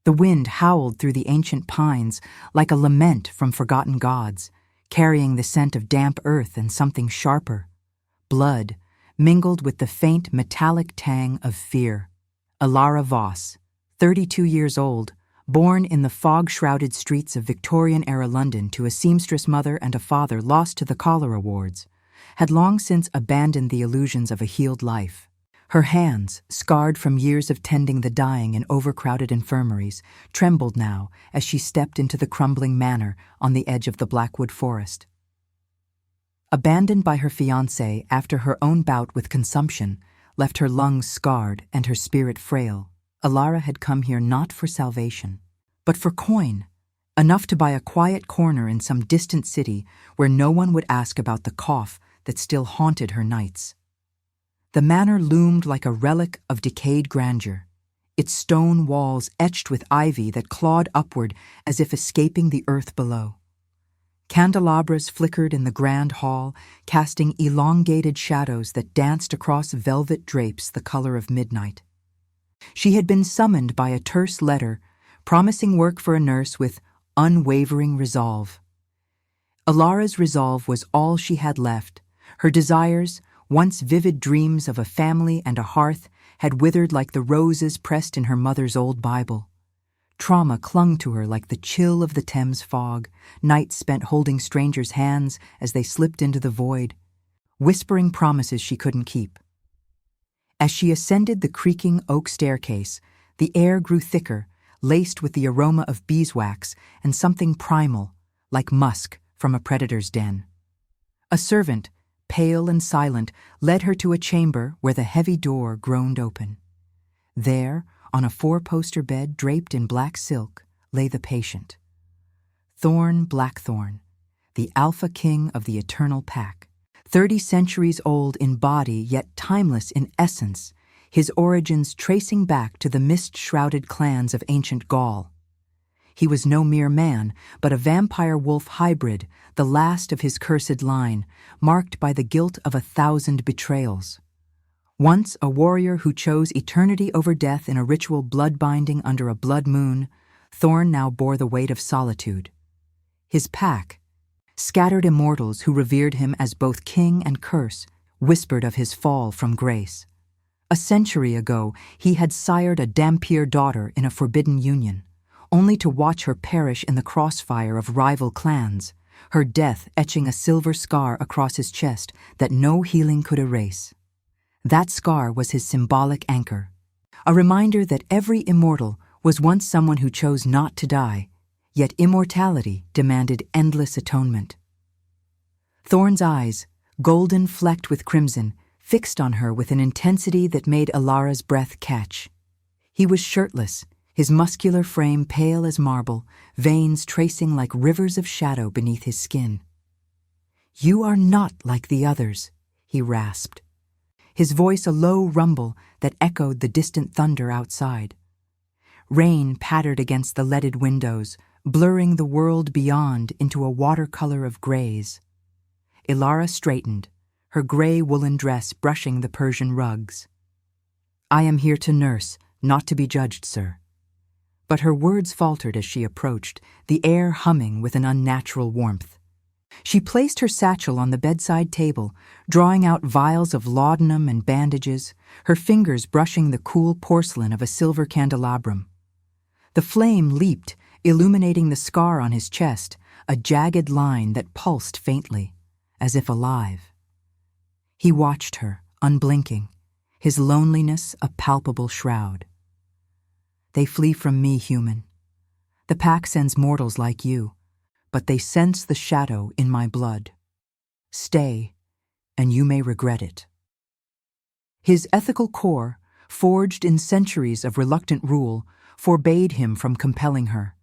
The wind howled through the ancient pines like a lament from forgotten gods, carrying the scent of damp earth and something sharper, blood, mingled with the faint metallic tang of fear. Ilara Voss, 32 years old, born in the fog-shrouded streets of Victorian-era London to a seamstress mother and a father lost to the cholera wards, had long since abandoned the illusions of a healed life. Her hands, scarred from years of tending the dying in overcrowded infirmaries, trembled now as she stepped into the crumbling manor on the edge of the Blackwood Forest. Abandoned by her fiancé after her own bout with consumption left her lungs scarred and her spirit frail, Ilara had come here not for salvation, but for coin, enough to buy a quiet corner in some distant city where no one would ask about the cough that still haunted her nights. The manor loomed like a relic of decayed grandeur, its stone walls etched with ivy that clawed upward as if escaping the earth below. Candelabras flickered in the grand hall, casting elongated shadows that danced across velvet drapes the color of midnight. She had been summoned by a terse letter, promising work for a nurse with unwavering resolve. Ilara's resolve was all she had left. Her desires, once vivid dreams of a family and a hearth, had withered like the roses pressed in her mother's old Bible. Trauma clung to her like the chill of the Thames fog, nights spent holding strangers' hands as they slipped into the void, whispering promises she couldn't keep. As she ascended the creaking oak staircase, the air grew thicker, laced with the aroma of beeswax and something primal, like musk from a predator's den. A servant, pale and silent, led her to a chamber where the heavy door groaned open. There, on a four-poster bed draped in black silk, lay the patient. Thorn Blackthorn, the alpha king of the eternal pack. 30 centuries old in body yet timeless in essence, his origins tracing back to the mist-shrouded clans of ancient Gaul. He was no mere man, but a vampire-wolf hybrid, the last of his cursed line, marked by the guilt of 1,000 betrayals. Once a warrior who chose eternity over death in a ritual blood-binding under a blood moon, Thorn now bore the weight of solitude. His pack, scattered immortals who revered him as both king and curse, whispered of his fall from grace. A century ago, he had sired a Dampier daughter in a forbidden union, only to watch her perish in the crossfire of rival clans, her death etching a silver scar across his chest that no healing could erase. That scar was his symbolic anchor, a reminder that every immortal was once someone who chose not to die, yet immortality demanded endless atonement. Thorn's eyes, golden flecked with crimson, fixed on her with an intensity that made Ilara's breath catch. He was shirtless, his muscular frame pale as marble, veins tracing like rivers of shadow beneath his skin. "You are not like the others," he rasped, his voice a low rumble that echoed the distant thunder outside. Rain pattered against the leaded windows, blurring the world beyond into a watercolor of grays. Ilara straightened, her gray woolen dress brushing the Persian rugs. "I am here to nurse, not to be judged, sir." But her words faltered as she approached, the air humming with an unnatural warmth. She placed her satchel on the bedside table, drawing out vials of laudanum and bandages, her fingers brushing the cool porcelain of a silver candelabrum. The flame leaped, illuminating the scar on his chest, a jagged line that pulsed faintly, as if alive. He watched her, unblinking, his loneliness a palpable shroud. "They flee from me, human. The pack sends mortals like you, but they sense the shadow in my blood. Stay, and you may regret it." His ethical core, forged in centuries of reluctant rule, forbade him from compelling her.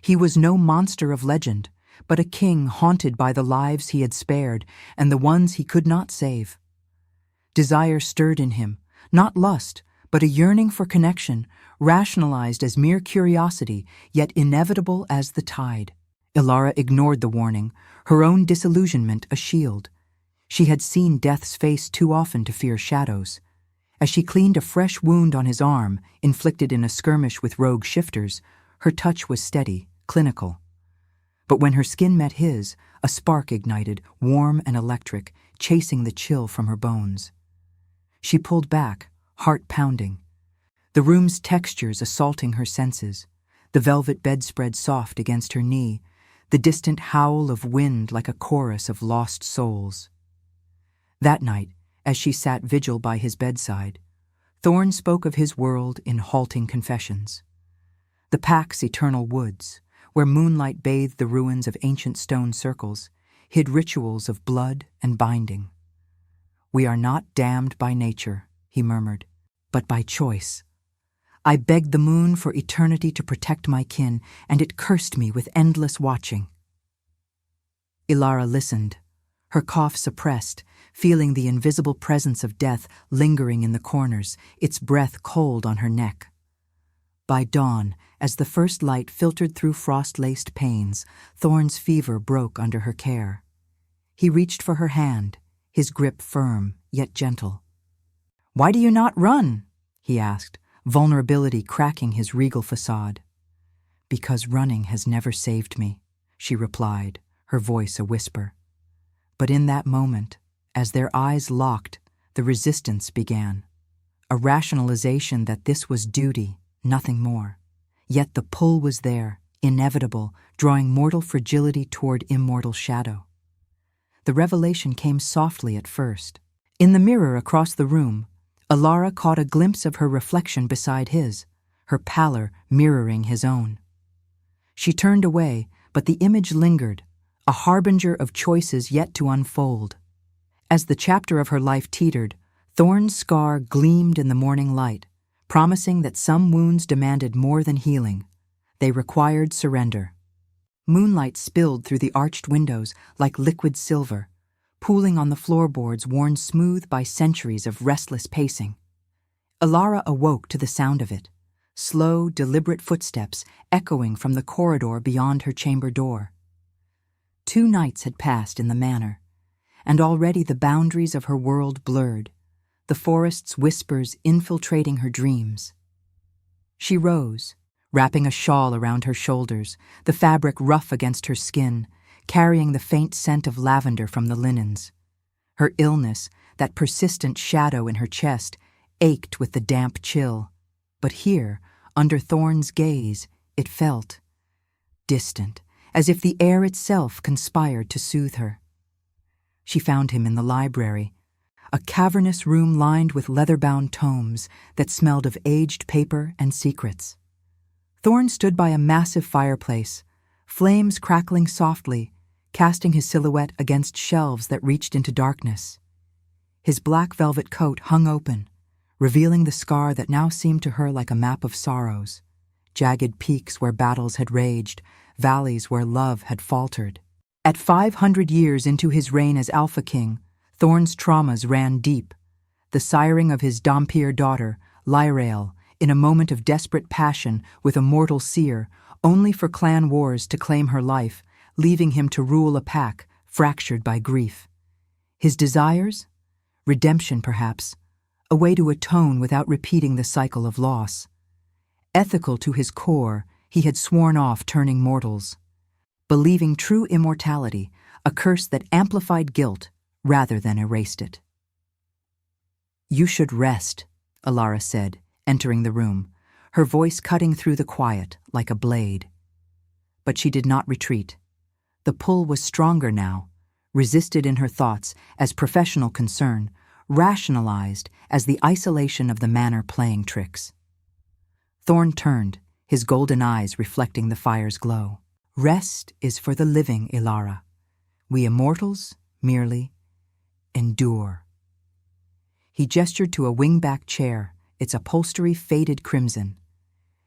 He was no monster of legend, but a king haunted by the lives he had spared and the ones he could not save. Desire stirred in him, not lust, but a yearning for connection, rationalized as mere curiosity, yet inevitable as the tide. Ilara ignored the warning, her own disillusionment a shield. She had seen death's face too often to fear shadows. As she cleaned a fresh wound on his arm, inflicted in a skirmish with rogue shifters, Her touch was steady, clinical. But when her skin met his, a spark ignited, warm and electric, chasing the chill from her bones. She pulled back, heart pounding. The room's textures assaulting her senses, the velvet bedspread soft against her knee, the distant howl of wind like a chorus of lost souls. That night, as she sat vigil by his bedside, Thorn spoke of his world in halting confessions. The Pack's eternal woods, where moonlight bathed the ruins of ancient stone circles, hid rituals of blood and binding. "We are not damned by nature," he murmured, "but by choice. I begged the moon for eternity to protect my kin, and it cursed me with endless watching." Ilara listened, her cough suppressed, feeling the invisible presence of death lingering in the corners, its breath cold on her neck. By dawn, as the first light filtered through frost-laced panes, Thorn's fever broke under her care. He reached for her hand, his grip firm, yet gentle. "Why do you not run?" he asked, vulnerability cracking his regal facade. "Because running has never saved me," she replied, her voice a whisper. But in that moment, as their eyes locked, the resistance began. A rationalization that this was duty, nothing more. Yet the pull was there, inevitable, drawing mortal fragility toward immortal shadow. The revelation came softly at first. In the mirror across the room, Ilara caught a glimpse of her reflection beside his, her pallor mirroring his own. She turned away, but the image lingered, a harbinger of choices yet to unfold. As the chapter of her life teetered, Thorn's scar gleamed in the morning light, promising that some wounds demanded more than healing. They required surrender. Moonlight spilled through the arched windows like liquid silver, pooling on the floorboards worn smooth by centuries of restless pacing. Ilara awoke to the sound of it, slow, deliberate footsteps echoing from the corridor beyond her chamber door. 2 nights had passed in the manor, and already the boundaries of her world blurred, the forest's whispers infiltrating her dreams. She rose, wrapping a shawl around her shoulders, the fabric rough against her skin, carrying the faint scent of lavender from the linens. Her illness, that persistent shadow in her chest, ached with the damp chill. But here, under Thorn's gaze, it felt distant, as if the air itself conspired to soothe her. She found him in the library, a cavernous room lined with leather-bound tomes that smelled of aged paper and secrets. Thorn stood by a massive fireplace, flames crackling softly, casting his silhouette against shelves that reached into darkness. His black velvet coat hung open, revealing the scar that now seemed to her like a map of sorrows, jagged peaks where battles had raged, valleys where love had faltered. At 500 years into his reign as Alpha King, Thorn's traumas ran deep. The siring of his Dhampir daughter, Lyrael, in a moment of desperate passion with a mortal seer, only for clan wars to claim her life, leaving him to rule a pack fractured by grief. His desires? Redemption, perhaps, a way to atone without repeating the cycle of loss. Ethical to his core, he had sworn off turning mortals, believing true immortality, a curse that amplified guilt rather than erased it. "You should rest," Ilara said, entering the room, her voice cutting through the quiet like a blade. But she did not retreat. The pull was stronger now, resisted in her thoughts as professional concern, rationalized as the isolation of the manor playing tricks. Thorn turned, his golden eyes reflecting the fire's glow. "Rest is for the living, Ilara. We immortals merely endure." He gestured to a wing-back chair, its upholstery faded crimson.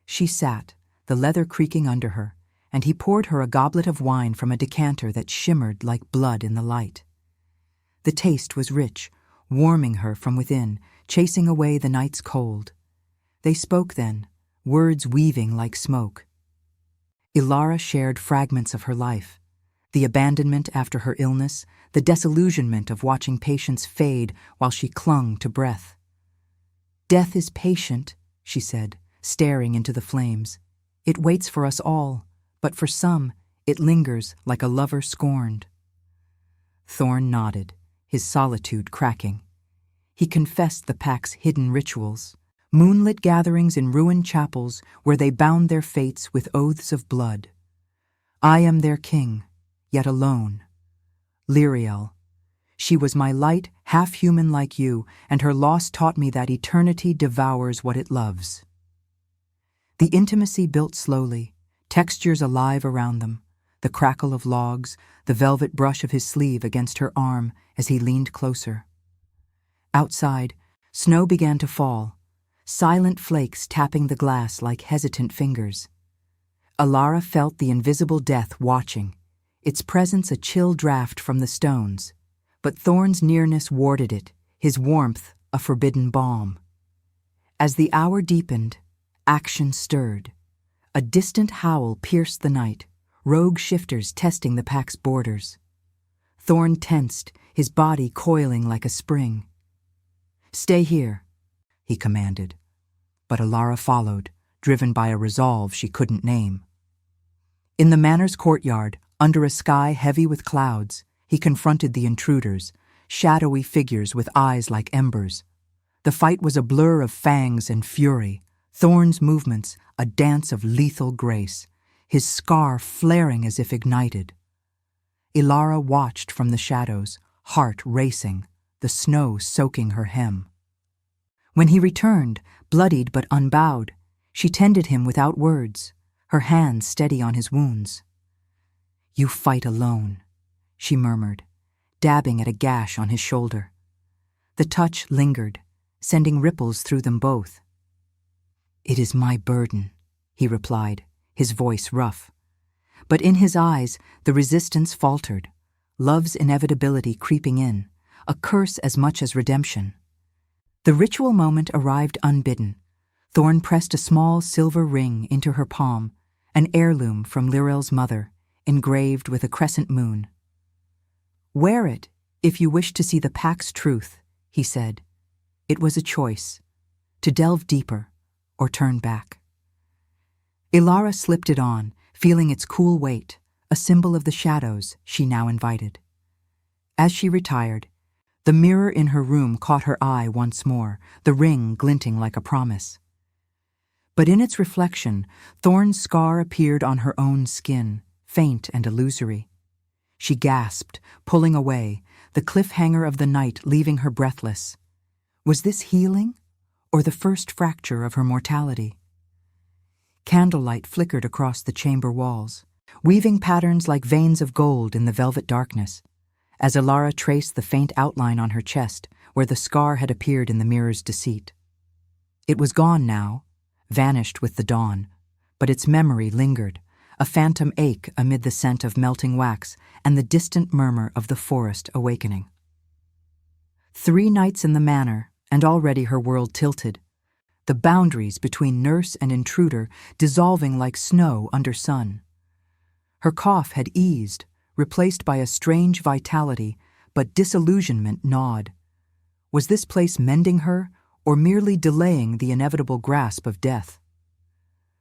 She sat, the leather creaking under her, and he poured her a goblet of wine from a decanter that shimmered like blood in the light. The taste was rich, warming her from within, chasing away the night's cold. They spoke then, words weaving like smoke. Ilara shared fragments of her life, the abandonment after her illness, the disillusionment of watching patience fade while she clung to breath. "Death is patient," she said, staring into the flames. It waits for us all, but for some, it lingers like a lover scorned. Thorn nodded, his solitude cracking. He confessed the pack's hidden rituals, moonlit gatherings in ruined chapels where they bound their fates with oaths of blood. I am their king, yet alone. Lyriel. She was my light, half-human like you, and her loss taught me that eternity devours what it loves. The intimacy built slowly, textures alive around them, the crackle of logs, the velvet brush of his sleeve against her arm as he leaned closer. Outside, snow began to fall, silent flakes tapping the glass like hesitant fingers. Elara felt the invisible death watching, its presence a chill draft from the stones, but Thorn's nearness warded it, his warmth a forbidden balm. As the hour deepened, action stirred. A distant howl pierced the night, rogue shifters testing the pack's borders. Thorn tensed, his body coiling like a spring. "Stay here," he commanded, but Elara followed, driven by a resolve she couldn't name. In the manor's courtyard, under a sky heavy with clouds, he confronted the intruders, shadowy figures with eyes like embers. The fight was a blur of fangs and fury, Thorn's movements a dance of lethal grace, his scar flaring as if ignited. Elara watched from the shadows, heart racing, the snow soaking her hem. When he returned, bloodied but unbowed, she tended him without words, her hands steady on his wounds. "You fight alone," she murmured, dabbing at a gash on his shoulder. The touch lingered, sending ripples through them both. "It is my burden," he replied, his voice rough. But in his eyes, the resistance faltered, love's inevitability creeping in, a curse as much as redemption. The ritual moment arrived unbidden. Thorn pressed a small silver ring into her palm, an heirloom from Lyriel's mother, engraved with a crescent moon. "Wear it, if you wish to see the pack's truth," he said. It was a choice, to delve deeper or turn back. Elara slipped it on, feeling its cool weight, a symbol of the shadows she now invited. As she retired, the mirror in her room caught her eye once more, the ring glinting like a promise. But in its reflection, Thorn's scar appeared on her own skin, faint and illusory. She gasped, pulling away, the cliffhanger of the night leaving her breathless. Was this healing, or the first fracture of her mortality? Candlelight flickered across the chamber walls, weaving patterns like veins of gold in the velvet darkness, as Elara traced the faint outline on her chest where the scar had appeared in the mirror's deceit. It was gone now, vanished with the dawn, but its memory lingered, a phantom ache amid the scent of melting wax and the distant murmur of the forest awakening. 3 nights in the manor, and already her world tilted, the boundaries between nurse and intruder dissolving like snow under sun. Her cough had eased, replaced by a strange vitality, but disillusionment gnawed. Was this place mending her, or merely delaying the inevitable grasp of death?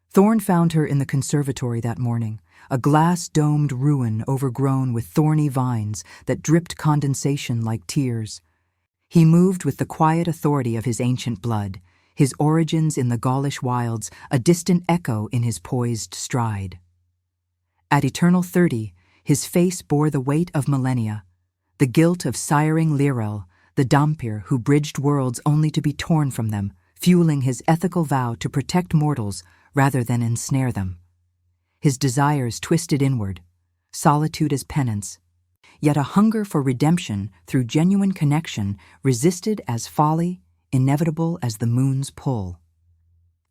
Thorn found her in the conservatory that morning, a glass-domed ruin overgrown with thorny vines that dripped condensation like tears. He moved with the quiet authority of his ancient blood, his origins in the Gaulish wilds a distant echo in his poised stride. At eternal 30, his face bore the weight of millennia, the guilt of siring Lyriel, the Dhampir who bridged worlds only to be torn from them, fueling his ethical vow to protect mortals rather than ensnare them. His desires twisted inward, solitude as penance, yet a hunger for redemption through genuine connection resisted as folly, inevitable as the moon's pull.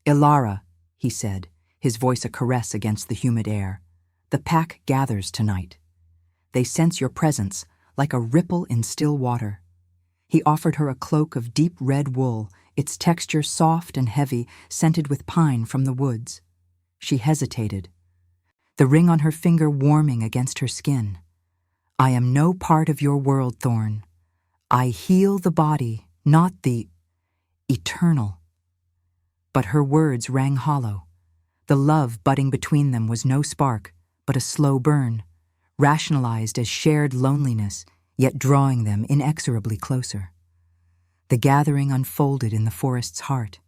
"Elara," he said, his voice a caress against the humid air, "the pack gathers tonight. They sense your presence like a ripple in still water." He offered her a cloak of deep red wool, its texture soft and heavy, scented with pine from the woods. She hesitated, the ring on her finger warming against her skin. "I am no part of your world, Thorn. I heal the body, not the eternal." But her words rang hollow. The love budding between them was no spark, but a slow burn, rationalized as shared loneliness, yet drawing them inexorably closer. The gathering unfolded in the forest's heart,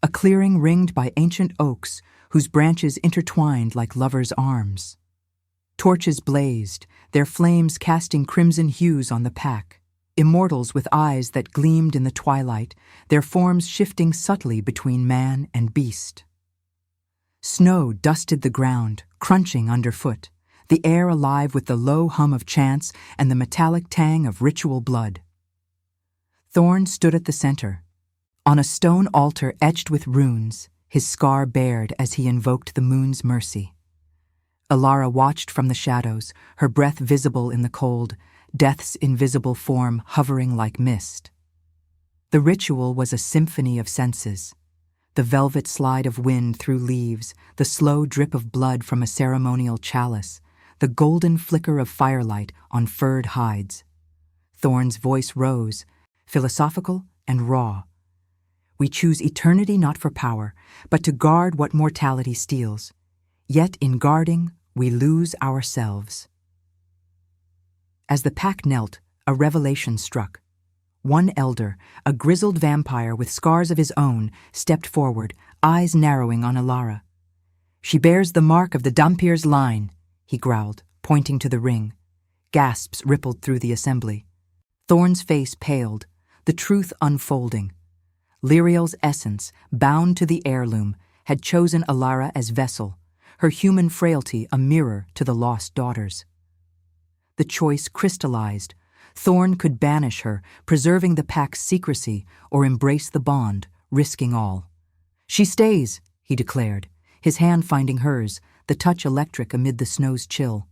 a clearing ringed by ancient oaks whose branches intertwined like lovers' arms. Torches blazed, their flames casting crimson hues on the pack, immortals with eyes that gleamed in the twilight, their forms shifting subtly between man and beast. Snow dusted the ground, crunching underfoot, the air alive with the low hum of chants and the metallic tang of ritual blood. Thorn stood at the center. On a stone altar etched with runes, his scar bared as he invoked the moon's mercy. Elara watched from the shadows, her breath visible in the cold, death's invisible form hovering like mist. The ritual was a symphony of senses. The velvet slide of wind through leaves, the slow drip of blood from a ceremonial chalice, the golden flicker of firelight on furred hides. Thorn's voice rose, philosophical and raw. We choose eternity not for power, but to guard what mortality steals. Yet in guarding, we lose ourselves. As the pack knelt, a revelation struck. One elder, a grizzled vampire with scars of his own, stepped forward, eyes narrowing on Elara. "She bears the mark of the Dhampir's line," he growled, pointing to the ring. Gasps rippled through the assembly. Thorn's face paled, the truth unfolding. Lyriel's essence, bound to the heirloom, had chosen Elara as vessel, her human frailty a mirror to the lost daughters. The choice crystallized. Thorn could banish her, preserving the pack's secrecy, or embrace the bond, risking all. "She stays," he declared, his hand finding hers, the touch electric amid the snow's chill.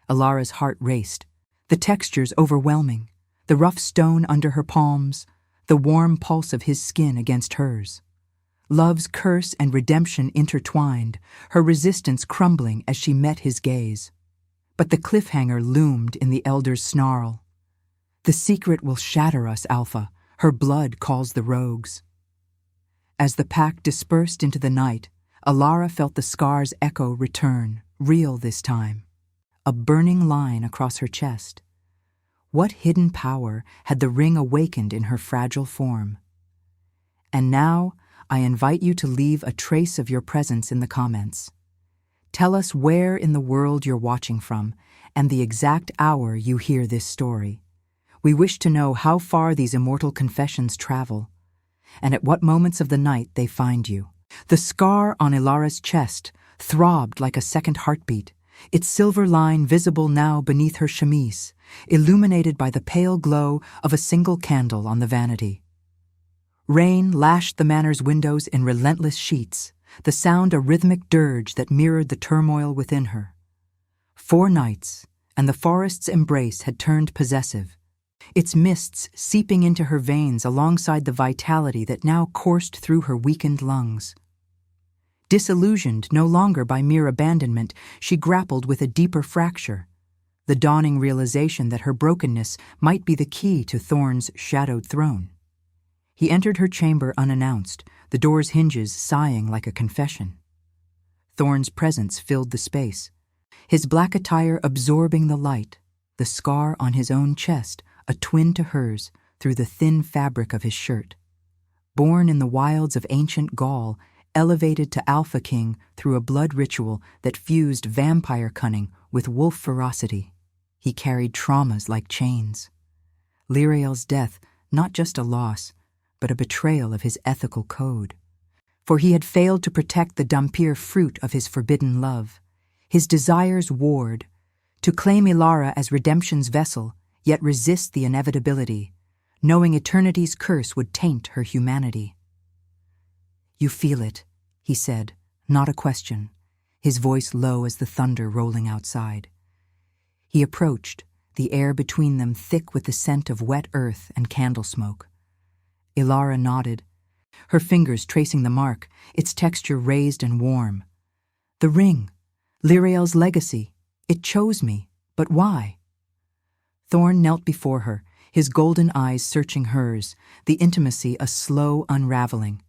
Elara's heart raced, the textures overwhelming, the rough stone under her palms, the warm pulse of his skin against hers. Love's curse and redemption intertwined, her resistance crumbling as she met his gaze. But the cliffhanger loomed in the elder's snarl. "The secret will shatter us, Alpha. Her blood calls the rogues." As the pack dispersed into the night, Elara felt the scar's echo return, real this time. A burning line across her chest. What hidden power had the ring awakened in her fragile form? And now, I invite you to leave a trace of your presence in the comments. Tell us where in the world you're watching from, and the exact hour you hear this story. We wish to know how far these immortal confessions travel, and at what moments of the night they find you. The scar on Elara's chest throbbed like a second heartbeat, its silver line visible now beneath her chemise, illuminated by the pale glow of a single candle on the vanity. Rain lashed the manor's windows in relentless sheets, the sound a rhythmic dirge that mirrored the turmoil within her. 4 nights, and the forest's embrace had turned possessive, its mists seeping into her veins alongside the vitality that now coursed through her weakened lungs. Disillusioned no longer by mere abandonment, she grappled with a deeper fracture, the dawning realization that her brokenness might be the key to Thorn's shadowed throne. He entered her chamber unannounced, the door's hinges sighing like a confession. Thorn's presence filled the space, his black attire absorbing the light, the scar on his own chest a twin to hers through the thin fabric of his shirt. Born in the wilds of ancient Gaul, elevated to Alpha King through a blood ritual that fused vampire cunning with wolf ferocity, he carried traumas like chains. Lyriel's death, not just a loss, but a betrayal of his ethical code. For he had failed to protect the Dhampir fruit of his forbidden love, his desires warred, to claim Elara as redemption's vessel, yet resist the inevitability, knowing eternity's curse would taint her humanity. "You feel it," he said, not a question, his voice low as the thunder rolling outside. He approached, the air between them thick with the scent of wet earth and candle smoke. Elara nodded, her fingers tracing the mark, its texture raised and warm. "The ring, Lyriel's legacy, it chose me, but why?" Thorn knelt before her, his golden eyes searching hers, the intimacy a slow unraveling.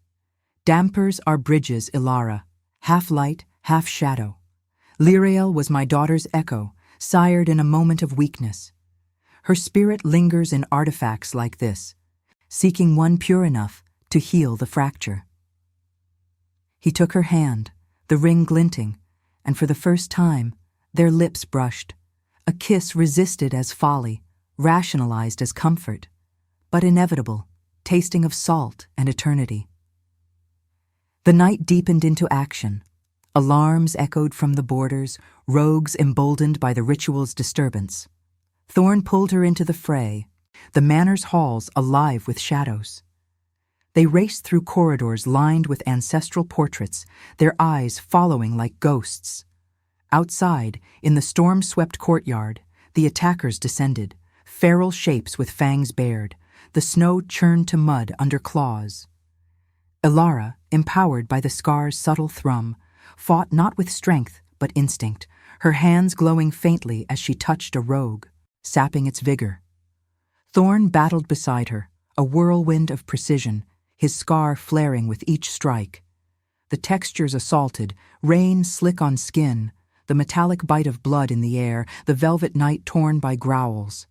"Dampers are bridges, Elara. half light, half shadow. Lirael was my daughter's echo, sired in a moment of weakness. Her spirit lingers in artifacts like this, seeking one pure enough to heal the fracture. He took her hand, the ring glinting, and for the first time, their lips brushed. A kiss resisted as folly, rationalized as comfort, but inevitable, tasting of salt and eternity. The night deepened into action. Alarms echoed from the borders, rogues emboldened by the ritual's disturbance. Thorn pulled her into the fray, the manor's halls alive with shadows. They raced through corridors lined with ancestral portraits, their eyes following like ghosts. Outside, in the storm-swept courtyard, the attackers descended, feral shapes with fangs bared, the snow churned to mud under claws. Ilara, empowered by the scar's subtle thrum, fought not with strength but instinct, her hands glowing faintly as she touched a rogue, sapping its vigor. Thorn battled beside her, a whirlwind of precision, his scar flaring with each strike. The textures assaulted, rain slick on skin, the metallic bite of blood in the air, the velvet night torn by growls.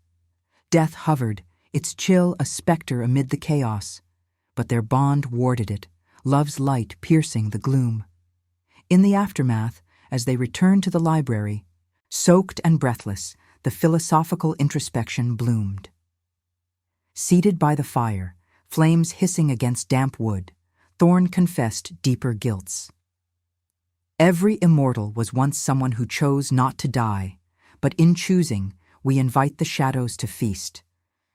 Death hovered, its chill a specter amid the chaos, but their bond warded it, love's light piercing the gloom. In the aftermath, as they returned to the library, soaked and breathless, the philosophical introspection bloomed. Seated by the fire, flames hissing against damp wood, Thorn confessed deeper guilts. Every immortal was once someone who chose not to die, but in choosing, we invite the shadows to feast.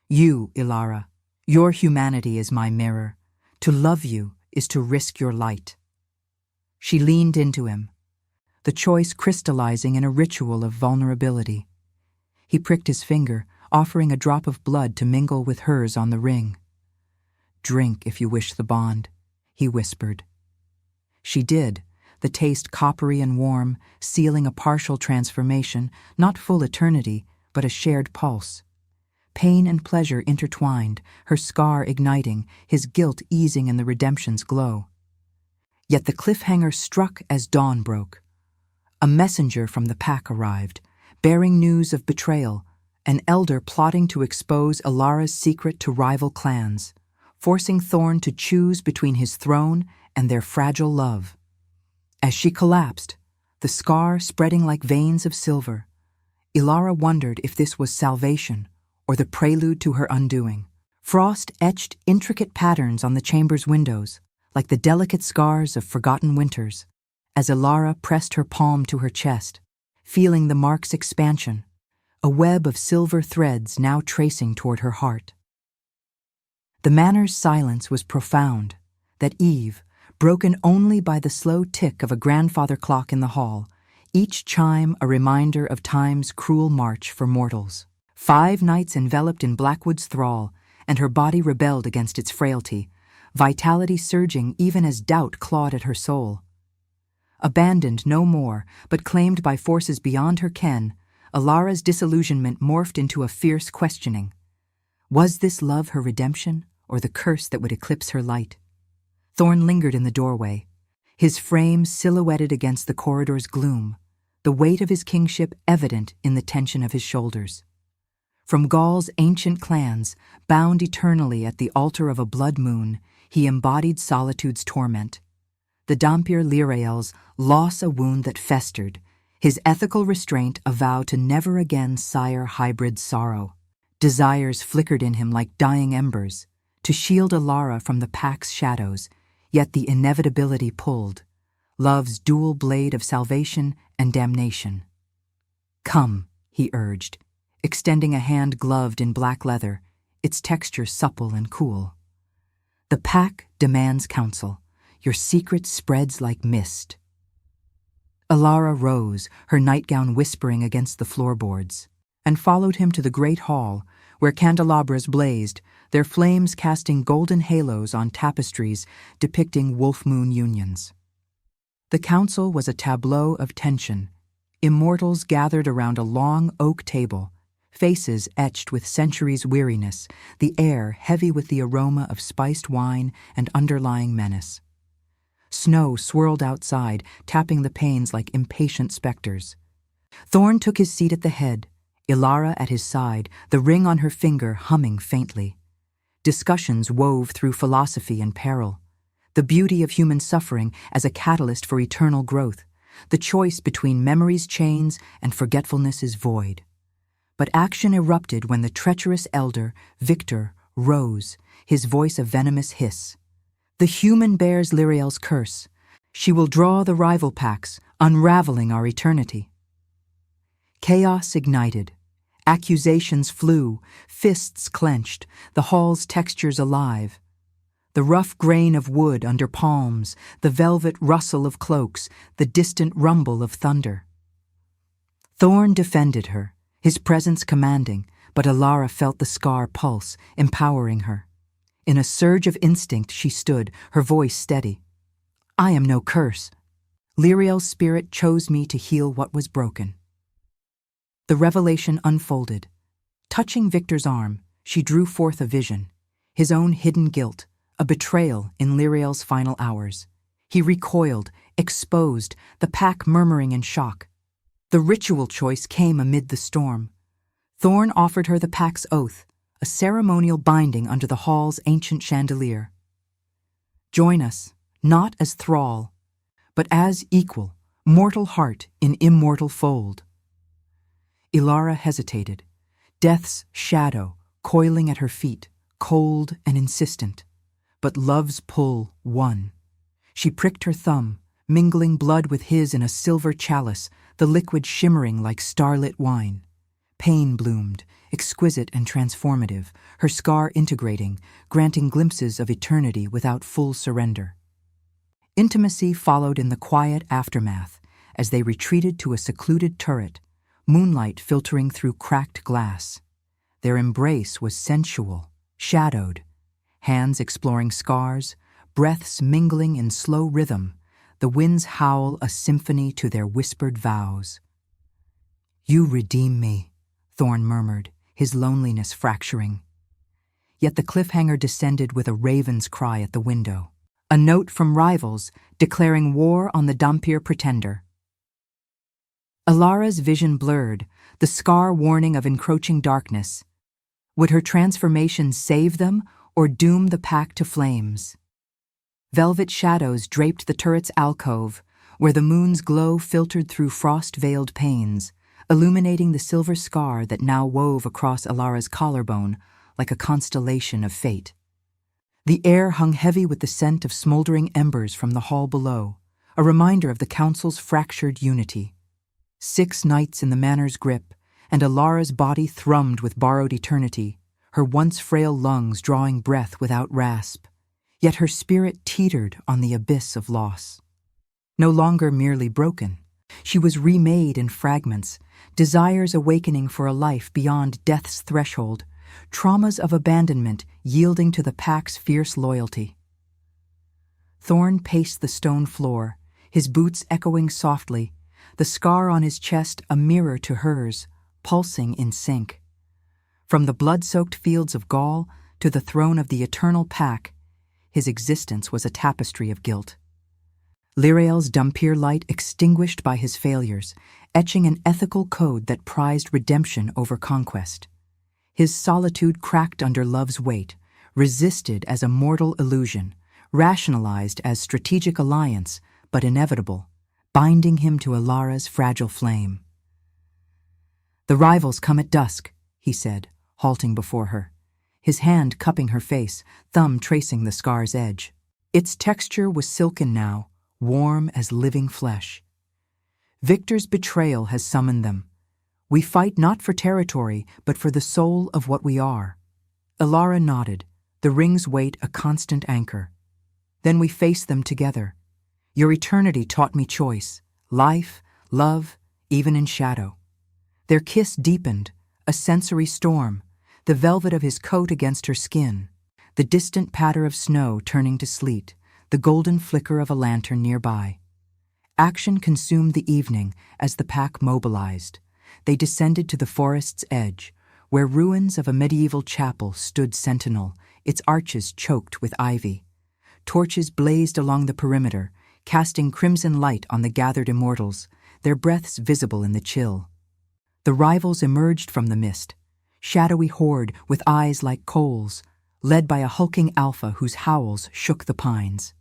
You, Ilara, your humanity is my mirror. To love you is to risk your light. She leaned into him, the choice crystallizing in a ritual of vulnerability. He pricked his finger, offering a drop of blood to mingle with hers on the ring. "Drink if you wish the bond," he whispered. She did, the taste coppery and warm, sealing a partial transformation, not full eternity, but a shared pulse. Pain and pleasure intertwined, her scar igniting, his guilt easing in the redemption's glow. Yet the cliffhanger struck as dawn broke. A messenger from the pack arrived, bearing news of betrayal, an elder plotting to expose Ilara's secret to rival clans, forcing Thorn to choose between his throne and their fragile love. As she collapsed, the scar spreading like veins of silver, Ilara wondered if this was salvation or the prelude to her undoing. Frost etched intricate patterns on the chamber's windows, like the delicate scars of forgotten winters, as Ilara pressed her palm to her chest, feeling the mark's expansion, a web of silver threads now tracing toward her heart. The manor's silence was profound, that eve, broken only by the slow tick of a grandfather clock in the hall, each chime a reminder of time's cruel march for mortals. 5 nights enveloped in Blackwood's thrall, and her body rebelled against its frailty, vitality surging even as doubt clawed at her soul. Abandoned no more, but claimed by forces beyond her ken, Ilara's disillusionment morphed into a fierce questioning. Was this love her redemption, or the curse that would eclipse her light? Thorn lingered in the doorway, his frame silhouetted against the corridor's gloom, the weight of his kingship evident in the tension of his shoulders. From Gaul's ancient clans, bound eternally at the altar of a blood moon, he embodied solitude's torment. The Dhampir Lirael's loss a wound that festered, his ethical restraint a vow to never again sire hybrid sorrow. Desires flickered in him like dying embers, to shield Ilara from the pack's shadows, yet the inevitability pulled, love's dual blade of salvation and damnation. "Come," he urged, extending a hand gloved in black leather, its texture supple and cool. "The pack demands counsel. Your secret spreads like mist." Ilara rose, her nightgown whispering against the floorboards, and followed him to the great hall, where candelabras blazed, their flames casting golden halos on tapestries depicting wolf-moon unions. The council was a tableau of tension, immortals gathered around a long oak table, faces etched with centuries' weariness, the air heavy with the aroma of spiced wine and underlying menace. Snow swirled outside, tapping the panes like impatient specters. Thorn took his seat at the head, Ilara at his side, the ring on her finger humming faintly. Discussions wove through philosophy and peril. The beauty of human suffering as a catalyst for eternal growth, the choice between memory's chains and forgetfulness's void. But action erupted when the treacherous elder, Victor, rose, his voice a venomous hiss. The human bears Lyriel's curse. She will draw the rival packs, unraveling our eternity. Chaos ignited. Accusations flew, fists clenched, the hall's textures alive. The rough grain of wood under palms, the velvet rustle of cloaks, the distant rumble of thunder. Thorn defended her, his presence commanding, but Ilara felt the scar pulse, empowering her. In a surge of instinct she stood, her voice steady. I am no curse. Lyriel's spirit chose me to heal what was broken. The revelation unfolded. Touching Victor's arm, she drew forth a vision, his own hidden guilt, a betrayal in Lyriel's final hours. He recoiled, exposed, the pack murmuring in shock. The ritual choice came amid the storm. Thorn offered her the pack's oath, a ceremonial binding under the hall's ancient chandelier. Join us, not as thrall, but as equal, mortal heart in immortal fold. Ilara hesitated, death's shadow coiling at her feet, cold and insistent. But love's pull won. She pricked her thumb, mingling blood with his in a silver chalice, the liquid shimmering like starlit wine. Pain bloomed, exquisite and transformative, her scar integrating, granting glimpses of eternity without full surrender. Intimacy followed in the quiet aftermath as they retreated to a secluded turret, moonlight filtering through cracked glass. Their embrace was sensual, shadowed, hands exploring scars, breaths mingling in slow rhythm, the winds howl a symphony to their whispered vows. You redeem me, Thorn murmured, his loneliness fracturing. Yet the cliffhanger descended with a raven's cry at the window, a note from rivals declaring war on the Dhampir pretender. Ilara's vision blurred, the scar warning of encroaching darkness. Would her transformation save them or doom the pack to flames? Velvet shadows draped the turret's alcove, where the moon's glow filtered through frost-veiled panes, illuminating the silver scar that now wove across Ilara's collarbone like a constellation of fate. The air hung heavy with the scent of smoldering embers from the hall below, a reminder of the council's fractured unity. 6 nights in the manor's grip, and Ilara's body thrummed with borrowed eternity, her once frail lungs drawing breath without rasp. Yet her spirit teetered on the abyss of loss. No longer merely broken, she was remade in fragments, desires awakening for a life beyond death's threshold, traumas of abandonment yielding to the pack's fierce loyalty. Thorn paced the stone floor, his boots echoing softly, the scar on his chest a mirror to hers, pulsing in sync. From the blood-soaked fields of Gaul to the throne of the eternal pack, his existence was a tapestry of guilt. Lyriel's Dhampir light extinguished by his failures, etching an ethical code that prized redemption over conquest. His solitude cracked under love's weight, resisted as a mortal illusion, rationalized as strategic alliance, but inevitable, binding him to Ilara's fragile flame. The rivals come at dusk, he said, halting before her, his hand cupping her face, thumb tracing the scar's edge. Its texture was silken now, warm as living flesh. Victor's betrayal has summoned them. We fight not for territory, but for the soul of what we are. Ilara nodded, the ring's weight a constant anchor. Then we faced them together. Your eternity taught me choice, life, love, even in shadow. Their kiss deepened, a sensory storm, the velvet of his coat against her skin, the distant patter of snow turning to sleet, the golden flicker of a lantern nearby. Action consumed the evening as the pack mobilized. They descended to the forest's edge, where ruins of a medieval chapel stood sentinel, its arches choked with ivy. Torches blazed along the perimeter, casting crimson light on the gathered immortals, their breaths visible in the chill. The rivals emerged from the mist, shadowy horde with eyes like coals, led by a hulking alpha whose howls shook the pines.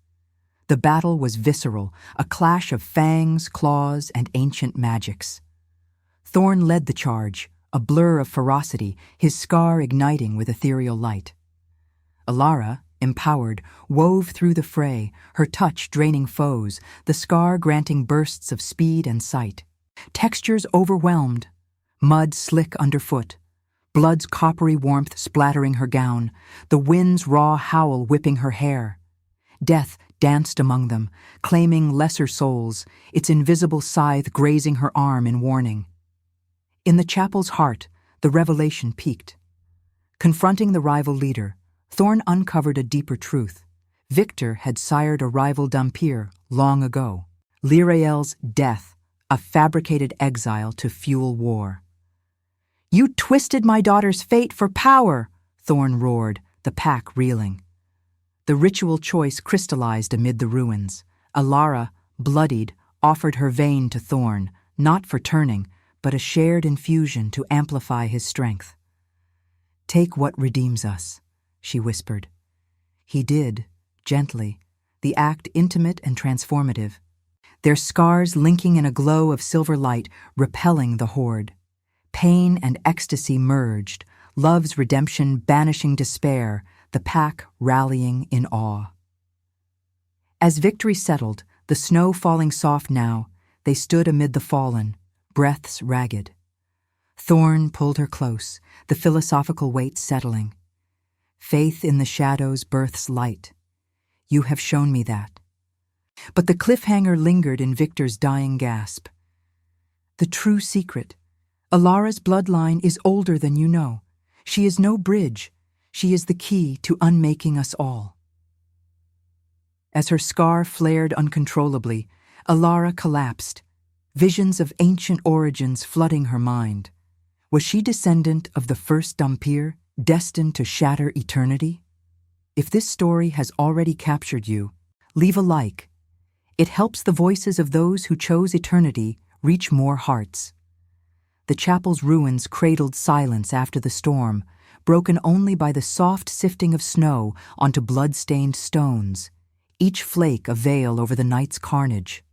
The battle was visceral, a clash of fangs, claws, and ancient magics. Thorn led the charge, a blur of ferocity, his scar igniting with ethereal light. Alara, empowered, wove through the fray, her touch draining foes, the scar granting bursts of speed and sight. Textures overwhelmed, mud slick underfoot, blood's coppery warmth splattering her gown, the wind's raw howl whipping her hair. Death danced among them, claiming lesser souls, its invisible scythe grazing her arm in warning. In the chapel's heart, the revelation peaked. Confronting the rival leader, Thorn uncovered a deeper truth. Victor had sired a rival Dhampir long ago. Lyrael's death, a fabricated exile to fuel war. "You twisted my daughter's fate for power," Thorn roared, the pack reeling. The ritual choice crystallized amid the ruins. Alara, bloodied, offered her vein to Thorn, not for turning, but a shared infusion to amplify his strength. "Take what redeems us," she whispered. He did, gently, the act intimate and transformative, their scars linking in a glow of silver light, repelling the horde. Pain and ecstasy merged, love's redemption banishing despair, the pack rallying in awe. As victory settled, the snow falling soft now, they stood amid the fallen, breaths ragged. Thorn pulled her close, the philosophical weight settling. "Faith in the shadows births light. You have shown me that." But the cliffhanger lingered in Victor's dying gasp. "The true secret. Alara's bloodline is older than you know. She is no bridge. She is the key to unmaking us all." As her scar flared uncontrollably, Alara collapsed, visions of ancient origins flooding her mind. Was she descendant of the first Dhampir, destined to shatter eternity? If this story has already captured you, leave a like. It helps the voices of those who chose eternity reach more hearts. The chapel's ruins cradled silence after the storm, broken only by the soft sifting of snow onto blood-stained stones, each flake a veil over the night's carnage.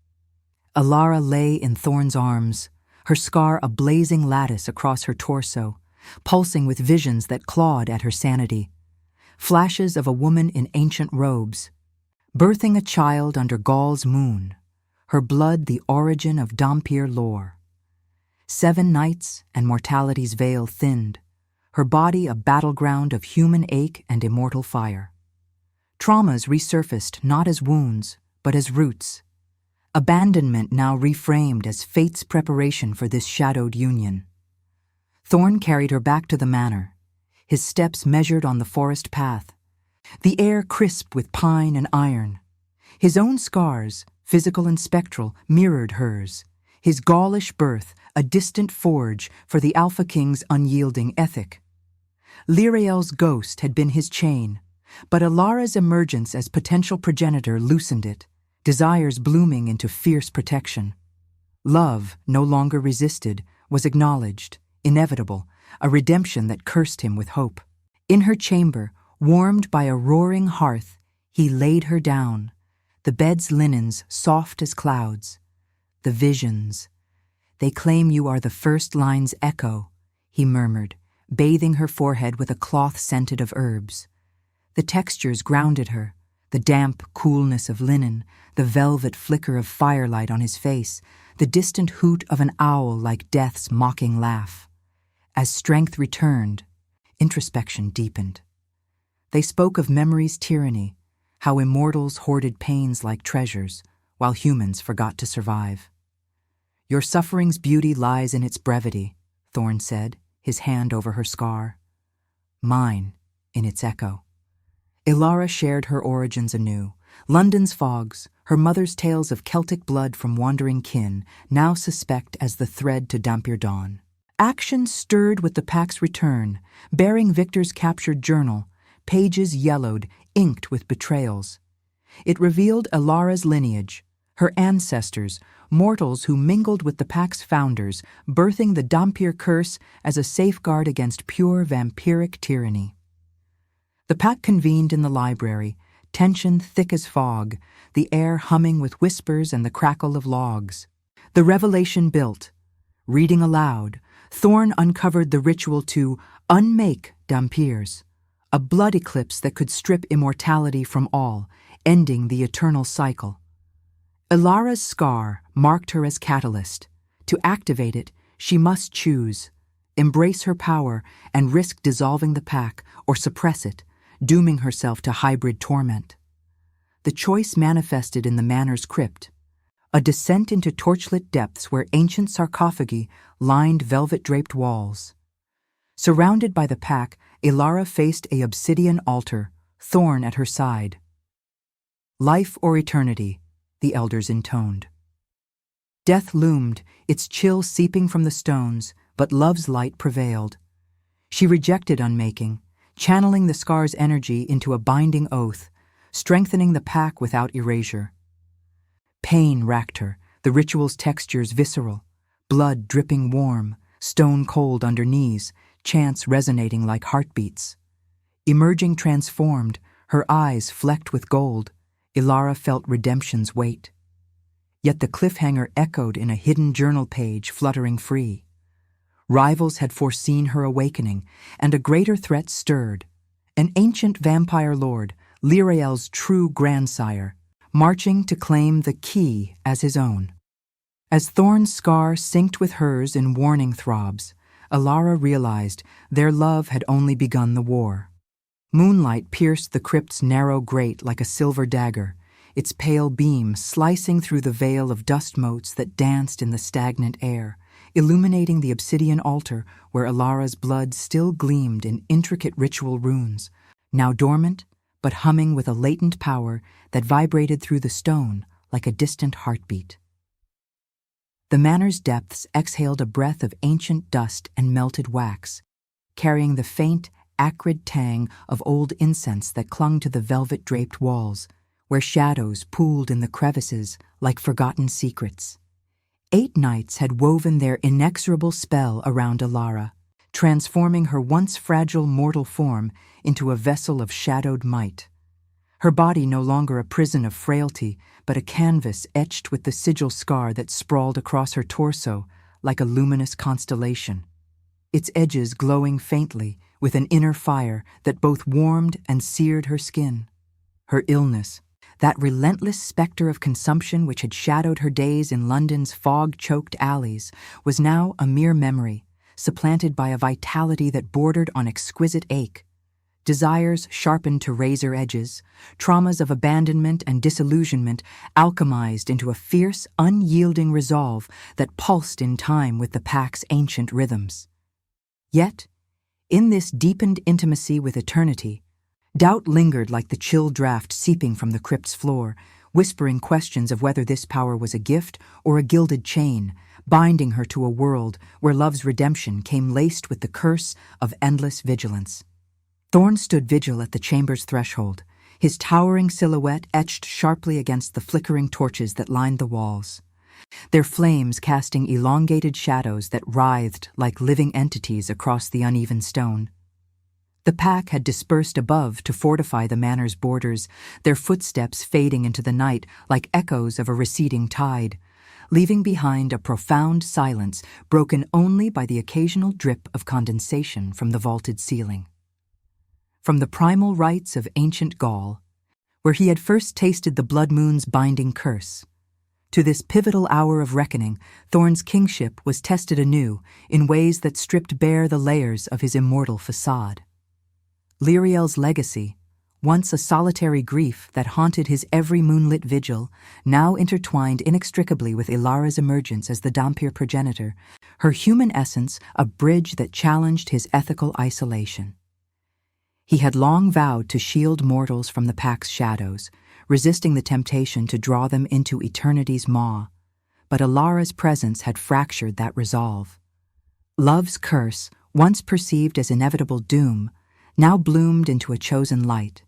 Alara lay in Thorn's arms, her scar a blazing lattice across her torso, pulsing with visions that clawed at her sanity. Flashes of a woman in ancient robes, birthing a child under Gaul's moon, her blood the origin of Dhampir lore. 7 nights and mortality's veil thinned, her body a battleground of human ache and immortal fire. Traumas resurfaced not as wounds, but as roots. Abandonment now reframed as fate's preparation for this shadowed union. Thorn carried her back to the manor, his steps measured on the forest path, the air crisp with pine and iron. His own scars, physical and spectral, mirrored hers, his Gaulish birth a distant forge for the Alpha King's unyielding ethic. Lyrael's ghost had been his chain, but Alara's emergence as potential progenitor loosened it, desires blooming into fierce protection. Love, no longer resisted, was acknowledged, inevitable, a redemption that cursed him with hope. In her chamber, warmed by a roaring hearth, he laid her down, the bed's linens soft as clouds. The visions. "They claim you are the first line's echo," he murmured, bathing her forehead with a cloth scented of herbs. The textures grounded her, the damp coolness of linen, the velvet flicker of firelight on his face, the distant hoot of an owl like death's mocking laugh. As strength returned, introspection deepened. They spoke of memory's tyranny, how immortals hoarded pains like treasures, while humans forgot to survive. "Your suffering's beauty lies in its brevity," Thorn said, his hand over her scar. "Mine, in its echo." Alara shared her origins anew. London's fogs, her mother's tales of Celtic blood from wandering kin, now suspect as the thread to Dhampir dawn. Action stirred with the pack's return, bearing Victor's captured journal, pages yellowed, inked with betrayals. It revealed Alara's lineage, Her ancestors, mortals who mingled with the pack's founders, birthing the Dhampir curse as a safeguard against pure vampiric tyranny. The pack convened in the library, tension thick as fog, the air humming with whispers and the crackle of logs. The revelation built. Reading aloud, Thorn uncovered the ritual to unmake Dhampirs, a blood eclipse that could strip immortality from all, ending the eternal cycle. Ilara's scar marked her as catalyst. To activate it, she must choose, embrace her power and risk dissolving the pack or suppress it, dooming herself to hybrid torment. The choice manifested in the Manor's crypt, a descent into torchlit depths where ancient sarcophagi lined velvet-draped walls. Surrounded by the pack, Ilara faced a obsidian altar, Thorn at her side. Life or eternity, the elders intoned. Death loomed, its chill seeping from the stones, but love's light prevailed. She rejected unmaking, channeling the scar's energy into a binding oath, strengthening the pack without erasure. Pain racked her, the ritual's textures visceral, blood dripping warm, stone cold under knees, chants resonating like heartbeats. Emerging transformed, her eyes flecked with gold, Ilara felt redemption's weight. Yet the cliffhanger echoed in a hidden journal page fluttering free. Rivals had foreseen her awakening, and a greater threat stirred. An ancient vampire lord, Lyrael's true grandsire, marching to claim the key as his own. As Thorn's scar synced with hers in warning throbs, Ilara realized their love had only begun the war. Moonlight pierced the crypt's narrow grate like a silver dagger, its pale beam slicing through the veil of dust motes that danced in the stagnant air, illuminating the obsidian altar where Ilara's blood still gleamed in intricate ritual runes, now dormant, but humming with a latent power that vibrated through the stone like a distant heartbeat. The Manor's depths exhaled a breath of ancient dust and melted wax, carrying the faint, acrid tang of old incense that clung to the velvet-draped walls, where shadows pooled in the crevices like forgotten secrets. 8 nights had woven their inexorable spell around Ilara, transforming her once fragile mortal form into a vessel of shadowed might. Her body no longer a prison of frailty, but a canvas etched with the sigil scar that sprawled across her torso like a luminous constellation, its edges glowing faintly with an inner fire that both warmed and seared her skin. Her illness, that relentless specter of consumption which had shadowed her days in London's fog-choked alleys, was now a mere memory, supplanted by a vitality that bordered on exquisite ache. Desires sharpened to razor edges, traumas of abandonment and disillusionment alchemized into a fierce, unyielding resolve that pulsed in time with the pack's ancient rhythms. Yet, in this deepened intimacy with eternity, doubt lingered like the chill draft seeping from the crypt's floor, whispering questions of whether this power was a gift or a gilded chain, binding her to a world where love's redemption came laced with the curse of endless vigilance. Thorn stood vigil at the chamber's threshold, his towering silhouette etched sharply against the flickering torches that lined the walls, their flames casting elongated shadows that writhed like living entities across the uneven stone. The pack had dispersed above to fortify the Manor's borders, their footsteps fading into the night like echoes of a receding tide, leaving behind a profound silence broken only by the occasional drip of condensation from the vaulted ceiling. From the primal rites of ancient Gaul, where he had first tasted the blood moon's binding curse, to this pivotal hour of reckoning, Thorn's kingship was tested anew in ways that stripped bare the layers of his immortal facade. Lyrael's legacy, once a solitary grief that haunted his every moonlit vigil, now intertwined inextricably with Ilara's emergence as the Dhampir progenitor, her human essence a bridge that challenged his ethical isolation. He had long vowed to shield mortals from the pack's shadows, resisting the temptation to draw them into eternity's maw, but Ilara's presence had fractured that resolve. Love's curse, once perceived as inevitable doom, now bloomed into a chosen light,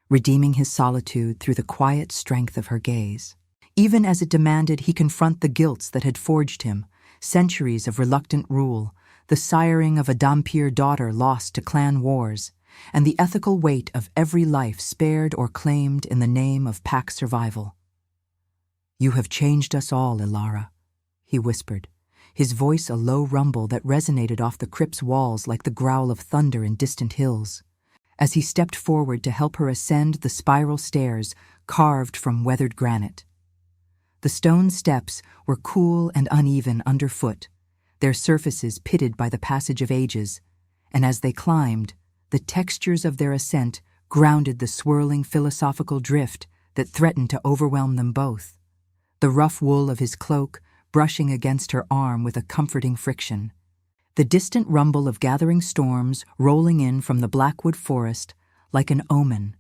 redeeming his solitude through the quiet strength of her gaze. Even as it demanded he confront the guilts that had forged him, centuries of reluctant rule, the siring of a Dhampir daughter lost to clan wars, and the ethical weight of every life spared or claimed in the name of pack survival. "You have changed us all, Ilara," he whispered, his voice a low rumble that resonated off the crypt's walls like the growl of thunder in distant hills, as he stepped forward to help her ascend the spiral stairs carved from weathered granite. The stone steps were cool and uneven underfoot, their surfaces pitted by the passage of ages, and as they climbed, the textures of their ascent grounded the swirling philosophical drift that threatened to overwhelm them both, the rough wool of his cloak brushing against her arm with a comforting friction, the distant rumble of gathering storms rolling in from the blackwood forest like an omen,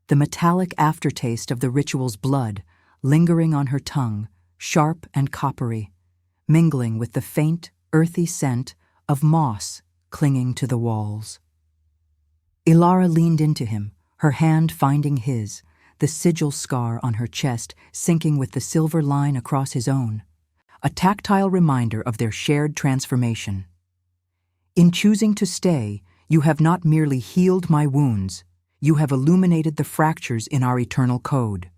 the metallic aftertaste of the ritual's blood lingering on her tongue, sharp and coppery, mingling with the faint, earthy scent of moss clinging to the walls. Ilara leaned into him, her hand finding his, the sigil scar on her chest syncing with the silver line across his own, a tactile reminder of their shared transformation. "In choosing to stay, you have not merely healed my wounds, you have illuminated the fractures in our eternal code.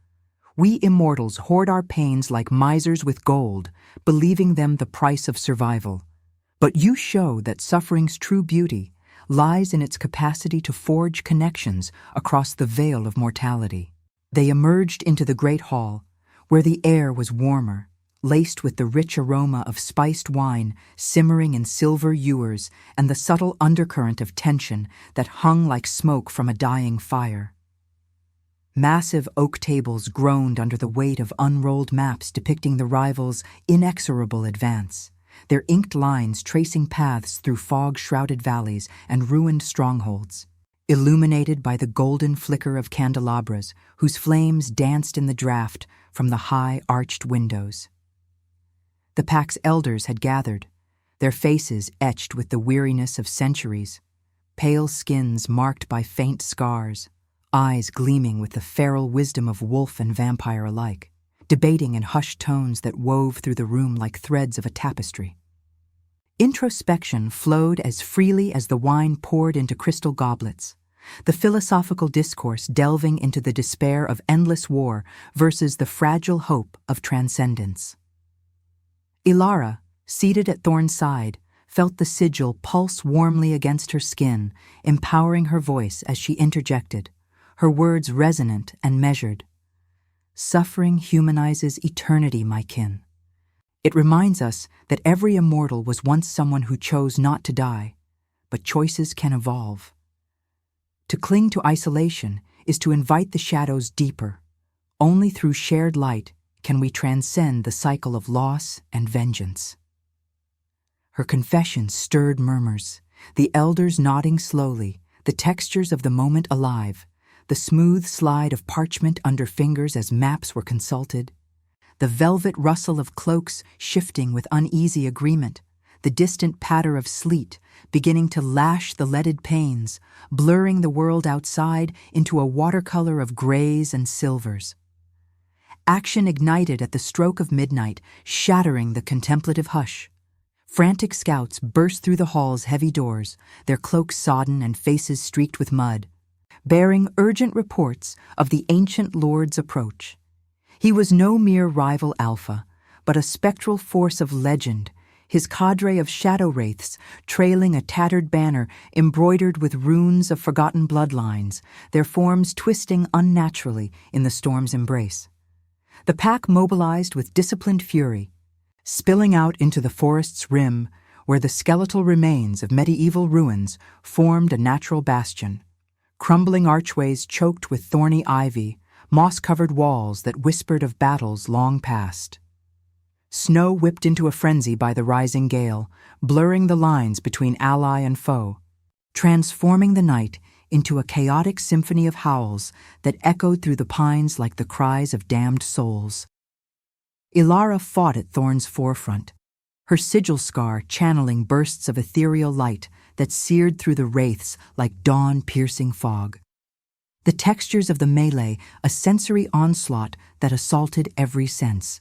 We immortals hoard our pains like misers with gold, believing them the price of survival. But you show that suffering's true beauty lies in its capacity to forge connections across the veil of mortality." They emerged into the great hall, where the air was warmer, laced with the rich aroma of spiced wine simmering in silver ewers and the subtle undercurrent of tension that hung like smoke from a dying fire. Massive oak tables groaned under the weight of unrolled maps depicting the rivals' inexorable advance, their inked lines tracing paths through fog-shrouded valleys and ruined strongholds, illuminated by the golden flicker of candelabras whose flames danced in the draught from the high arched windows. The pack's elders had gathered, their faces etched with the weariness of centuries, pale skins marked by faint scars, eyes gleaming with the feral wisdom of wolf and vampire alike, debating in hushed tones that wove through the room like threads of a tapestry. Introspection flowed as freely as the wine poured into crystal goblets, the philosophical discourse delving into the despair of endless war versus the fragile hope of transcendence. Ilara, seated at Thorn's side, felt the sigil pulse warmly against her skin, empowering her voice as she interjected, her words resonant and measured. "Suffering humanizes eternity, my kin. It reminds us that every immortal was once someone who chose not to die, but choices can evolve. To cling to isolation is to invite the shadows deeper. Only through shared light can we transcend the cycle of loss and vengeance." Her confession stirred murmurs, the elders nodding slowly, the textures of the moment alive, the smooth slide of parchment under fingers as maps were consulted, the velvet rustle of cloaks shifting with uneasy agreement, the distant patter of sleet beginning to lash the leaded panes, blurring the world outside into a watercolor of grays and silvers. Action ignited at the stroke of midnight, shattering the contemplative hush. Frantic scouts burst through the hall's heavy doors, their cloaks sodden and faces streaked with mud, bearing urgent reports of the ancient lord's approach. He was no mere rival alpha, but a spectral force of legend, his cadre of shadow wraiths trailing a tattered banner embroidered with runes of forgotten bloodlines, their forms twisting unnaturally in the storm's embrace. The pack mobilized with disciplined fury, spilling out into the forest's rim where the skeletal remains of medieval ruins formed a natural bastion. Crumbling archways choked with thorny ivy, moss-covered walls that whispered of battles long past. Snow whipped into a frenzy by the rising gale, blurring the lines between ally and foe, transforming the night into a chaotic symphony of howls that echoed through the pines like the cries of damned souls. Ilara fought at Thorn's forefront, her sigil scar channeling bursts of ethereal light that seared through the wraiths like dawn-piercing fog. The textures of the melee, a sensory onslaught that assaulted every sense.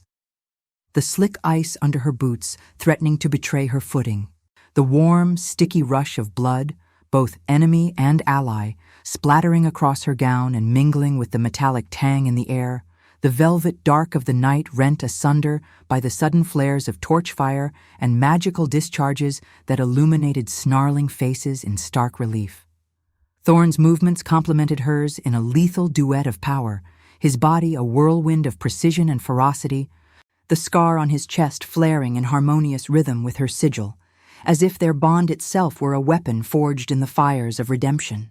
The slick ice under her boots, threatening to betray her footing. The warm, sticky rush of blood, both enemy and ally, splattering across her gown and mingling with the metallic tang in the air. The velvet dark of the night rent asunder by the sudden flares of torch fire and magical discharges that illuminated snarling faces in stark relief. Thorn's movements complemented hers in a lethal duet of power, his body a whirlwind of precision and ferocity, the scar on his chest flaring in harmonious rhythm with her sigil, as if their bond itself were a weapon forged in the fires of redemption.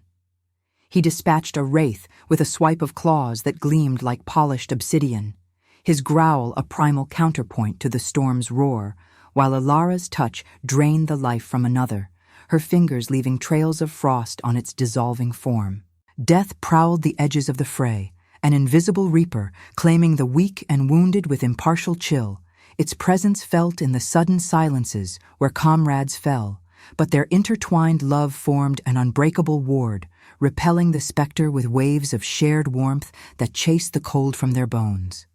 He dispatched a wraith with a swipe of claws that gleamed like polished obsidian, his growl a primal counterpoint to the storm's roar, while Ilara's touch drained the life from another, her fingers leaving trails of frost on its dissolving form. Death prowled the edges of the fray, an invisible reaper claiming the weak and wounded with impartial chill, its presence felt in the sudden silences where comrades fell, but their intertwined love formed an unbreakable ward, repelling the specter with waves of shared warmth that chased the cold from their bones.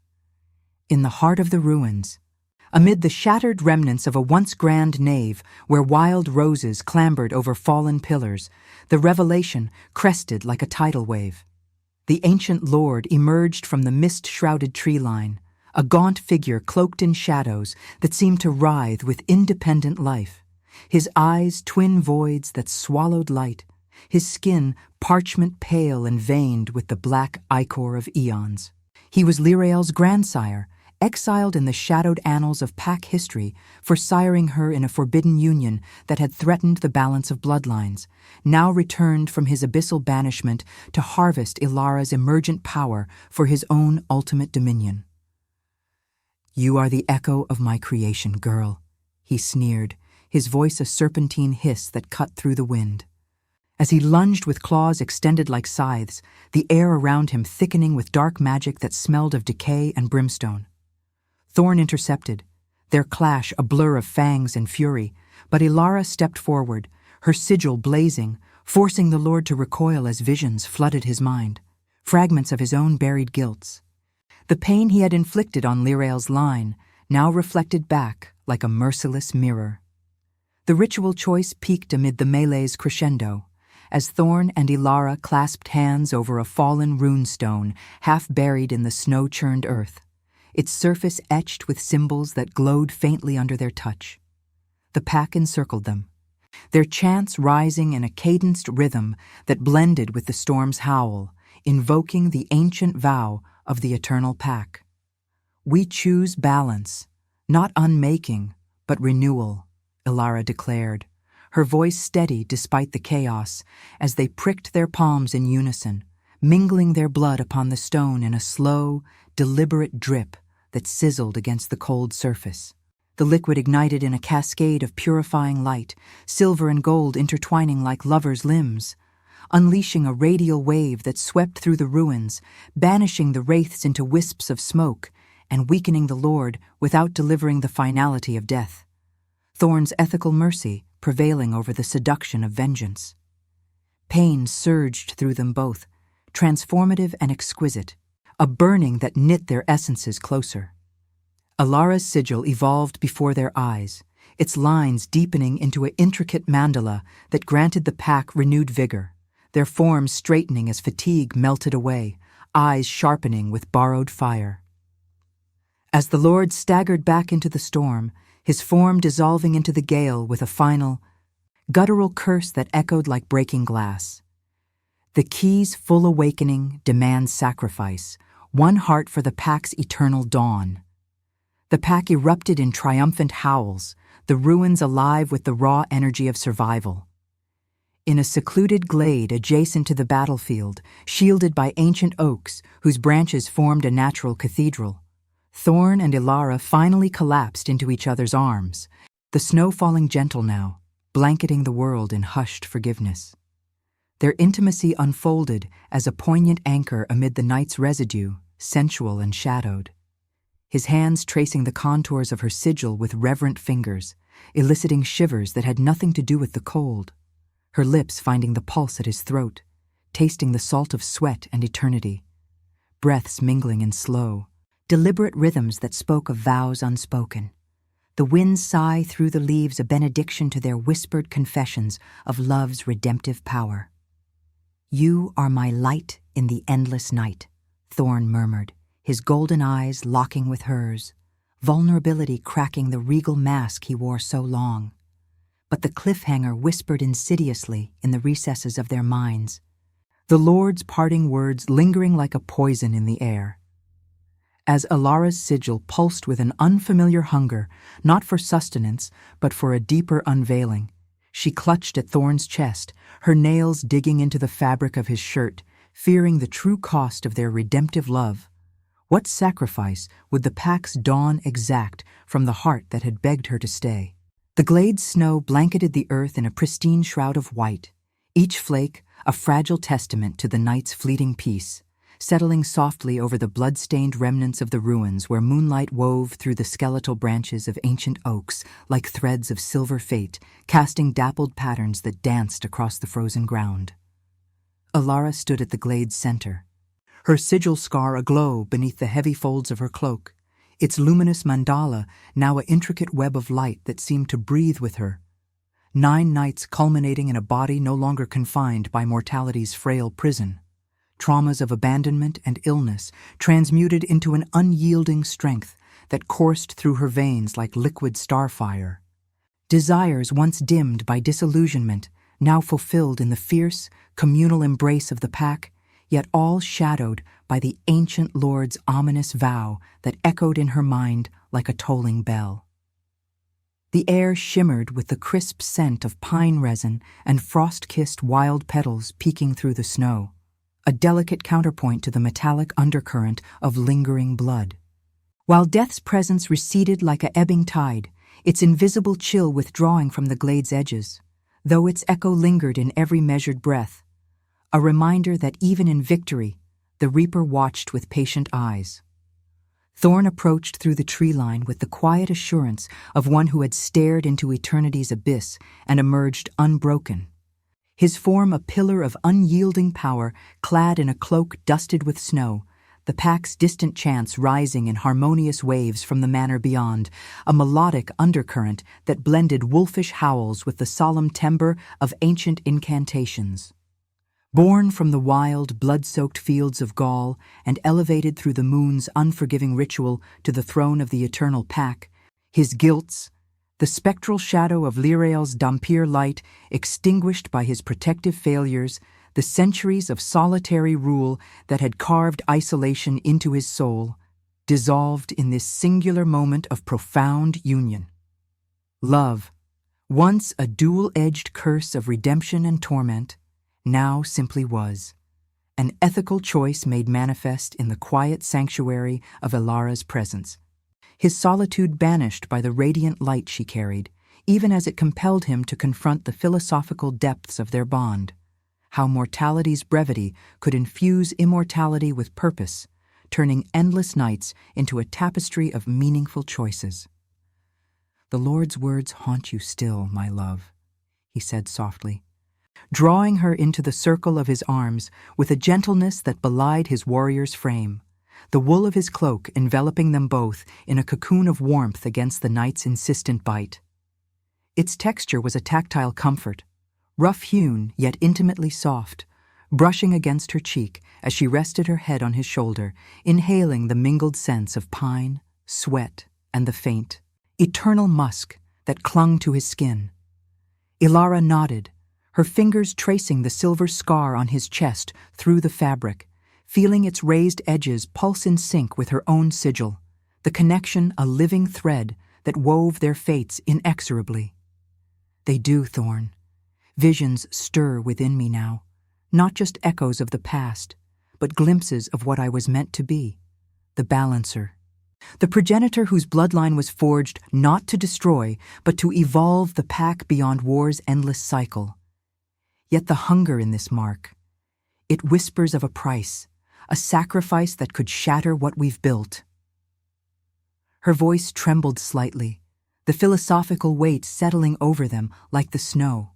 In the heart of the ruins, amid the shattered remnants of a once grand nave where wild roses clambered over fallen pillars, the revelation crested like a tidal wave. The ancient lord emerged from the mist-shrouded tree line, a gaunt figure cloaked in shadows that seemed to writhe with independent life, his eyes twin voids that swallowed light, his skin parchment pale and veined with the black ichor of eons. He was Lirael's grandsire, exiled in the shadowed annals of pack history for siring her in a forbidden union that had threatened the balance of bloodlines, now returned from his abyssal banishment to harvest Ilara's emergent power for his own ultimate dominion. "You are the echo of my creation, girl," he sneered, his voice a serpentine hiss that cut through the wind. As he lunged with claws extended like scythes, the air around him thickening with dark magic that smelled of decay and brimstone. Thorn intercepted, their clash a blur of fangs and fury, but Ilara stepped forward, her sigil blazing, forcing the Lord to recoil as visions flooded his mind, fragments of his own buried guilts. The pain he had inflicted on Lirael's line now reflected back like a merciless mirror. The ritual choice peaked amid the melee's crescendo, as Thorn and Ilara clasped hands over a fallen runestone half buried in the snow-churned earth, its surface etched with symbols that glowed faintly under their touch. The pack encircled them, their chants rising in a cadenced rhythm that blended with the storm's howl, invoking the ancient vow of the eternal pack. "We choose balance, not unmaking, but renewal," Ilara declared, her voice steady despite the chaos, as they pricked their palms in unison, mingling their blood upon the stone in a slow, deliberate drip that sizzled against the cold surface. The liquid ignited in a cascade of purifying light, silver and gold intertwining like lovers' limbs, unleashing a radial wave that swept through the ruins, banishing the wraiths into wisps of smoke, and weakening the Lord without delivering the finality of death. Thorn's ethical mercy prevailing over the seduction of vengeance. Pain surged through them both, transformative and exquisite, a burning that knit their essences closer. Ilara's sigil evolved before their eyes, its lines deepening into an intricate mandala that granted the pack renewed vigor, their forms straightening as fatigue melted away, eyes sharpening with borrowed fire. As the Lord staggered back into the storm, his form dissolving into the gale with a final, guttural curse that echoed like breaking glass. The key's full awakening demands sacrifice, one heart for the pack's eternal dawn. The pack erupted in triumphant howls, the ruins alive with the raw energy of survival. In a secluded glade adjacent to the battlefield, shielded by ancient oaks whose branches formed a natural cathedral, Thorn and Ilara finally collapsed into each other's arms, the snow falling gentle now, blanketing the world in hushed forgiveness. Their intimacy unfolded as a poignant anchor amid the night's residue, sensual and shadowed. His hands tracing the contours of her sigil with reverent fingers, eliciting shivers that had nothing to do with the cold. Her lips finding the pulse at his throat, tasting the salt of sweat and eternity, breaths mingling in slow, deliberate rhythms that spoke of vows unspoken. The winds sigh through the leaves a benediction to their whispered confessions of love's redemptive power. "You are my light in the endless night," Thorn murmured, his golden eyes locking with hers, vulnerability cracking the regal mask he wore so long. But the cliffhanger whispered insidiously in the recesses of their minds, the Lord's parting words lingering like a poison in the air. As Ilara's sigil pulsed with an unfamiliar hunger, not for sustenance, but for a deeper unveiling, she clutched at Thorn's chest, her nails digging into the fabric of his shirt, fearing the true cost of their redemptive love. What sacrifice would the Pack's dawn exact from the heart that had begged her to stay? The glade's snow blanketed the earth in a pristine shroud of white, each flake a fragile testament to the night's fleeting peace, settling softly over the blood-stained remnants of the ruins where moonlight wove through the skeletal branches of ancient oaks like threads of silver fate, casting dappled patterns that danced across the frozen ground. Ilara stood at the glade's center, her sigil scar aglow beneath the heavy folds of her cloak, its luminous mandala now an intricate web of light that seemed to breathe with her. 9 nights culminating in a body no longer confined by mortality's frail prison. Traumas of abandonment and illness transmuted into an unyielding strength that coursed through her veins like liquid starfire. Desires once dimmed by disillusionment, now fulfilled in the fierce, communal embrace of the Pack, yet all shadowed by the ancient Lord's ominous vow that echoed in her mind like a tolling bell. The air shimmered with the crisp scent of pine resin and frost-kissed wild petals peeking through the snow, a delicate counterpoint to the metallic undercurrent of lingering blood. While death's presence receded like a ebbing tide, its invisible chill withdrawing from the glade's edges, though its echo lingered in every measured breath, a reminder that even in victory, the Reaper watched with patient eyes. Thorn approached through the tree line with the quiet assurance of one who had stared into eternity's abyss and emerged unbroken. His form a pillar of unyielding power, clad in a cloak dusted with snow, the Pack's distant chants rising in harmonious waves from the manor beyond, a melodic undercurrent that blended wolfish howls with the solemn timbre of ancient incantations. Born from the wild, blood-soaked fields of Gaul and elevated through the moon's unforgiving ritual to the throne of the eternal Pack, his guilts, the spectral shadow of Lirael's Dhampir light extinguished by his protective failures, the centuries of solitary rule that had carved isolation into his soul, dissolved in this singular moment of profound union. Love, once a dual-edged curse of redemption and torment, now simply was, an ethical choice made manifest in the quiet sanctuary of Ilara's presence. His solitude banished by the radiant light she carried, even as it compelled him to confront the philosophical depths of their bond, how mortality's brevity could infuse immortality with purpose, turning endless nights into a tapestry of meaningful choices. "The Lord's words haunt you still, my love," he said softly, drawing her into the circle of his arms with a gentleness that belied his warrior's frame, the wool of his cloak enveloping them both in a cocoon of warmth against the night's insistent bite. Its texture was a tactile comfort, rough-hewn yet intimately soft, brushing against her cheek as she rested her head on his shoulder, inhaling the mingled scents of pine, sweat, and the faint, eternal musk that clung to his skin. Ilara nodded, her fingers tracing the silver scar on his chest through the fabric, feeling its raised edges pulse in sync with her own sigil, the connection a living thread that wove their fates inexorably. "They do, Thorn. Visions stir within me now, not just echoes of the past, but glimpses of what I was meant to be, the balancer, the progenitor whose bloodline was forged not to destroy, but to evolve the Pack beyond war's endless cycle. Yet the hunger in this mark, it whispers of a price, a sacrifice that could shatter what we've built." Her voice trembled slightly, the philosophical weight settling over them like the snow,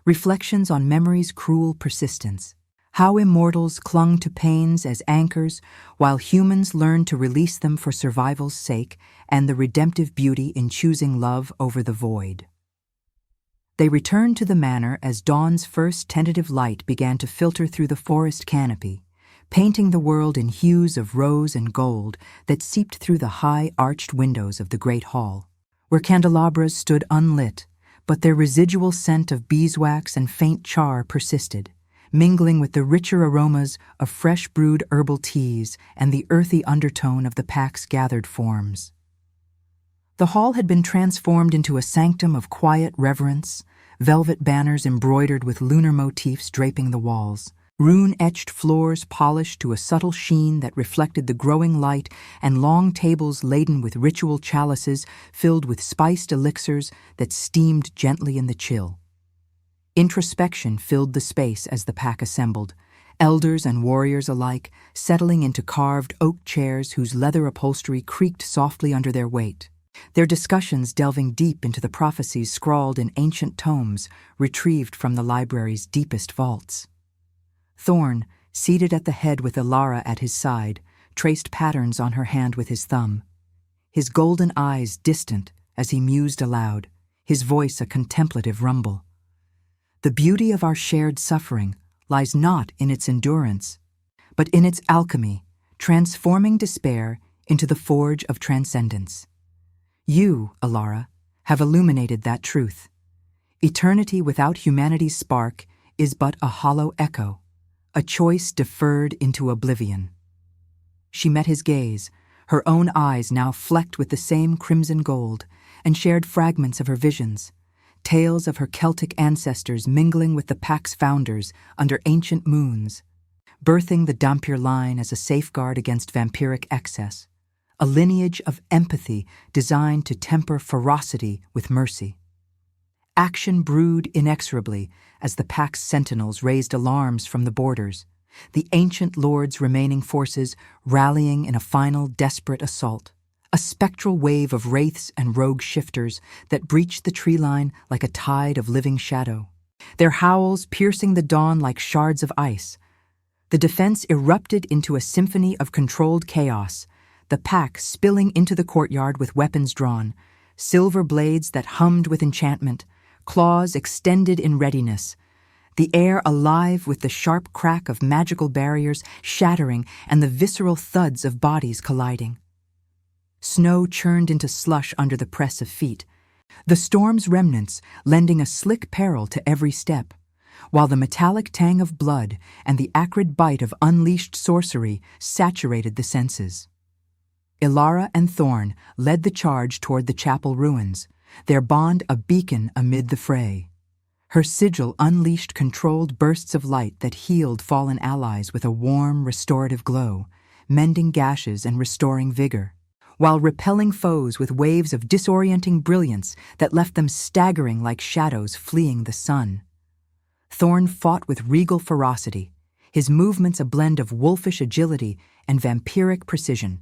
reflections on memory's cruel persistence, How immortals clung to pains as anchors, while humans learned to release them for survival's sake and the redemptive beauty in choosing love over the void. They returned to the manor as dawn's first tentative light began to filter through the forest canopy, painting the world in hues of rose and gold that seeped through the high, arched windows of the great hall, where candelabras stood unlit, but their residual scent of beeswax and faint char persisted, mingling with the richer aromas of fresh-brewed herbal teas and the earthy undertone of the pack's gathered forms. The hall had been transformed into a sanctum of quiet reverence, velvet banners embroidered with lunar motifs draping the walls, rune-etched floors polished to a subtle sheen that reflected the growing light, and long tables laden with ritual chalices filled with spiced elixirs that steamed gently in the chill. Introspection filled the space as the pack assembled, elders and warriors alike settling into carved oak chairs whose leather upholstery creaked softly under their weight, their discussions delving deep into the prophecies scrawled in ancient tomes retrieved from the library's deepest vaults. Thorn, seated at the head with Ilara at his side, traced patterns on her hand with his thumb, his golden eyes distant as he mused aloud, his voice a contemplative rumble. The beauty of our shared suffering lies not in its endurance, but in its alchemy, transforming despair into the forge of transcendence. You, Ilara, have illuminated that truth. Eternity without humanity's spark is but a hollow echo, a choice deferred into oblivion. She met his gaze, her own eyes now flecked with the same crimson gold, and shared fragments of her visions, tales of her Celtic ancestors mingling with the pack's founders under ancient moons, birthing the Dampier line as a safeguard against vampiric excess, a lineage of empathy designed to temper ferocity with mercy. Action brewed inexorably as the pack's sentinels raised alarms from the borders, the ancient lord's remaining forces rallying in a final desperate assault, a spectral wave of wraiths and rogue shifters that breached the tree line like a tide of living shadow, their howls piercing the dawn like shards of ice. The defense erupted into a symphony of controlled chaos, the pack spilling into the courtyard with weapons drawn, silver blades that hummed with enchantment, claws extended in readiness, the air alive with the sharp crack of magical barriers shattering and the visceral thuds of bodies colliding. Snow churned into slush under the press of feet, the storm's remnants lending a slick peril to every step, while the metallic tang of blood and the acrid bite of unleashed sorcery saturated the senses. Ilara and Thorn led the charge toward the chapel ruins, their bond a beacon amid the fray. Her sigil unleashed controlled bursts of light that healed fallen allies with a warm, restorative glow, mending gashes and restoring vigor, while repelling foes with waves of disorienting brilliance that left them staggering like shadows fleeing the sun. Thorn fought with regal ferocity, his movements a blend of wolfish agility and vampiric precision,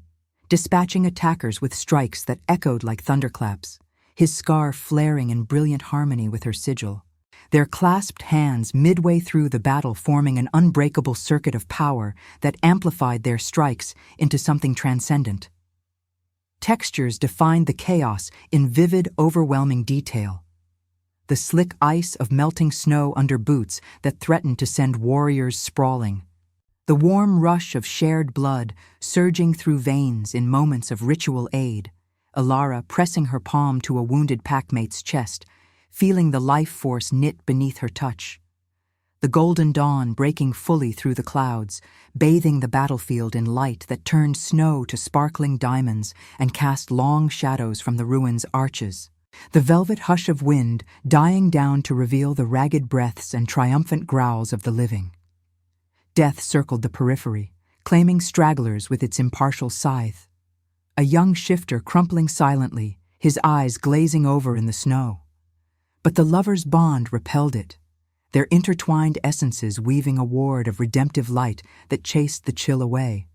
dispatching attackers with strikes that echoed like thunderclaps, his scar flaring in brilliant harmony with her sigil, their clasped hands midway through the battle forming an unbreakable circuit of power that amplified their strikes into something transcendent. Textures defined the chaos in vivid, overwhelming detail. The slick ice of melting snow under boots that threatened to send warriors sprawling. The warm rush of shared blood surging through veins in moments of ritual aid, Ilara pressing her palm to a wounded packmate's chest, feeling the life force knit beneath her touch. The golden dawn breaking fully through the clouds, bathing the battlefield in light that turned snow to sparkling diamonds and cast long shadows from the ruins' arches. The velvet hush of wind dying down to reveal the ragged breaths and triumphant growls of the living. Death circled the periphery, claiming stragglers with its impartial scythe. A young shifter crumpling silently, his eyes glazing over in the snow. But the lovers' bond repelled it, their intertwined essences weaving a ward of redemptive light that chased the chill away,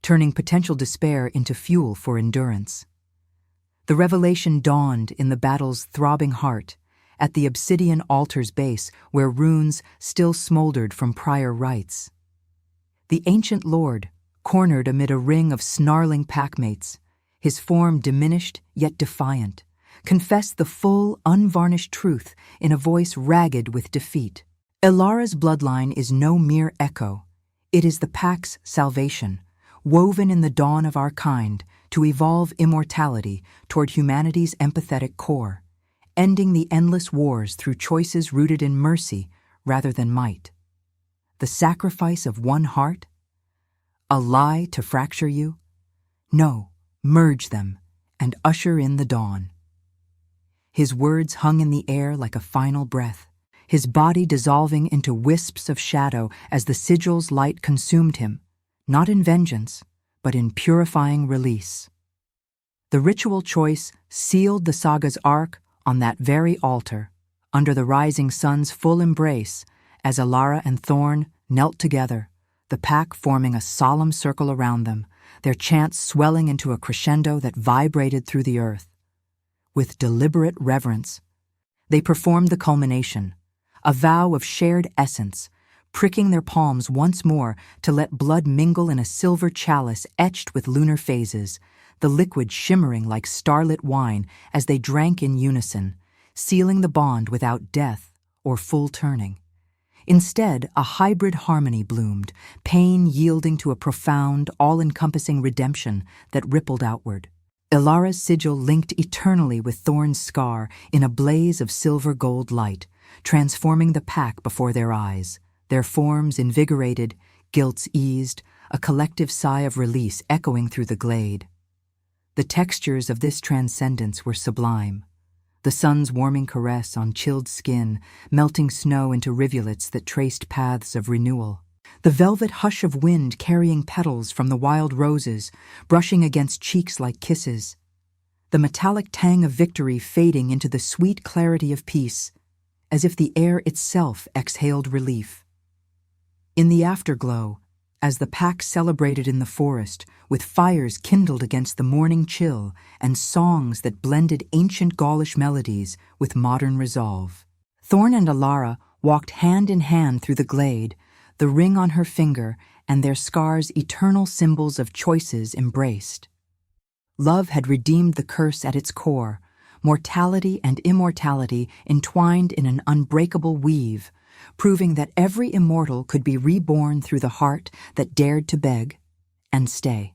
turning potential despair into fuel for endurance. The revelation dawned in the battle's throbbing heart, at the obsidian altar's base where runes still smoldered from prior rites. The ancient lord, cornered amid a ring of snarling packmates, his form diminished yet defiant, confessed the full, unvarnished truth in a voice ragged with defeat. Ilara's bloodline is no mere echo. It is the pack's salvation, woven in the dawn of our kind to evolve immortality toward humanity's empathetic core, ending the endless wars through choices rooted in mercy rather than might. The sacrifice of one heart? A lie to fracture you? No, merge them and usher in the dawn. His words hung in the air like a final breath, his body dissolving into wisps of shadow as the sigil's light consumed him, not in vengeance, but in purifying release. The ritual choice sealed the saga's arc on that very altar, under the rising sun's full embrace, as Ilara and Thorn knelt together, the pack forming a solemn circle around them, their chants swelling into a crescendo that vibrated through the earth. With deliberate reverence, they performed the culmination, a vow of shared essence, pricking their palms once more to let blood mingle in a silver chalice etched with lunar phases, the liquid shimmering like starlit wine as they drank in unison, sealing the bond without death or full turning. Instead, a hybrid harmony bloomed, pain yielding to a profound, all-encompassing redemption that rippled outward. Ilara's sigil linked eternally with Thorn's scar in a blaze of silver-gold light, transforming the pack before their eyes, their forms invigorated, guilts eased, a collective sigh of release echoing through the glade. The textures of this transcendence were sublime. The sun's warming caress on chilled skin, melting snow into rivulets that traced paths of renewal. The velvet hush of wind carrying petals from the wild roses, brushing against cheeks like kisses. The metallic tang of victory fading into the sweet clarity of peace, as if the air itself exhaled relief. In the afterglow, as the pack celebrated in the forest, with fires kindled against the morning chill and songs that blended ancient Gaulish melodies with modern resolve, Thorn and Ilara walked hand in hand through the glade, the ring on her finger and their scars eternal symbols of choices embraced. Love had redeemed the curse at its core, mortality and immortality entwined in an unbreakable weave, proving that every immortal could be reborn through the heart that dared to beg and stay.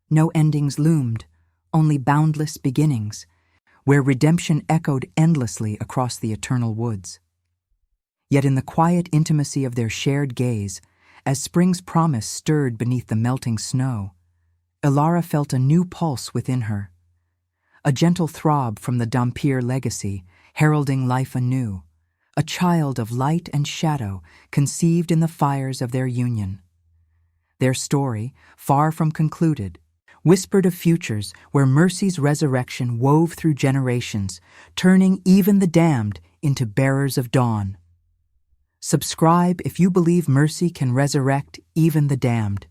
No endings loomed, only boundless beginnings, where redemption echoed endlessly across the eternal woods. Yet in the quiet intimacy of their shared gaze, as spring's promise stirred beneath the melting snow, Ilara felt a new pulse within her, a gentle throb from the Dhampir legacy, heralding life anew, a child of light and shadow conceived in the fires of their union. Their story, far from concluded, whispered of futures where mercy's resurrection wove through generations, turning even the damned into bearers of dawn. Subscribe if you believe mercy can resurrect even the damned.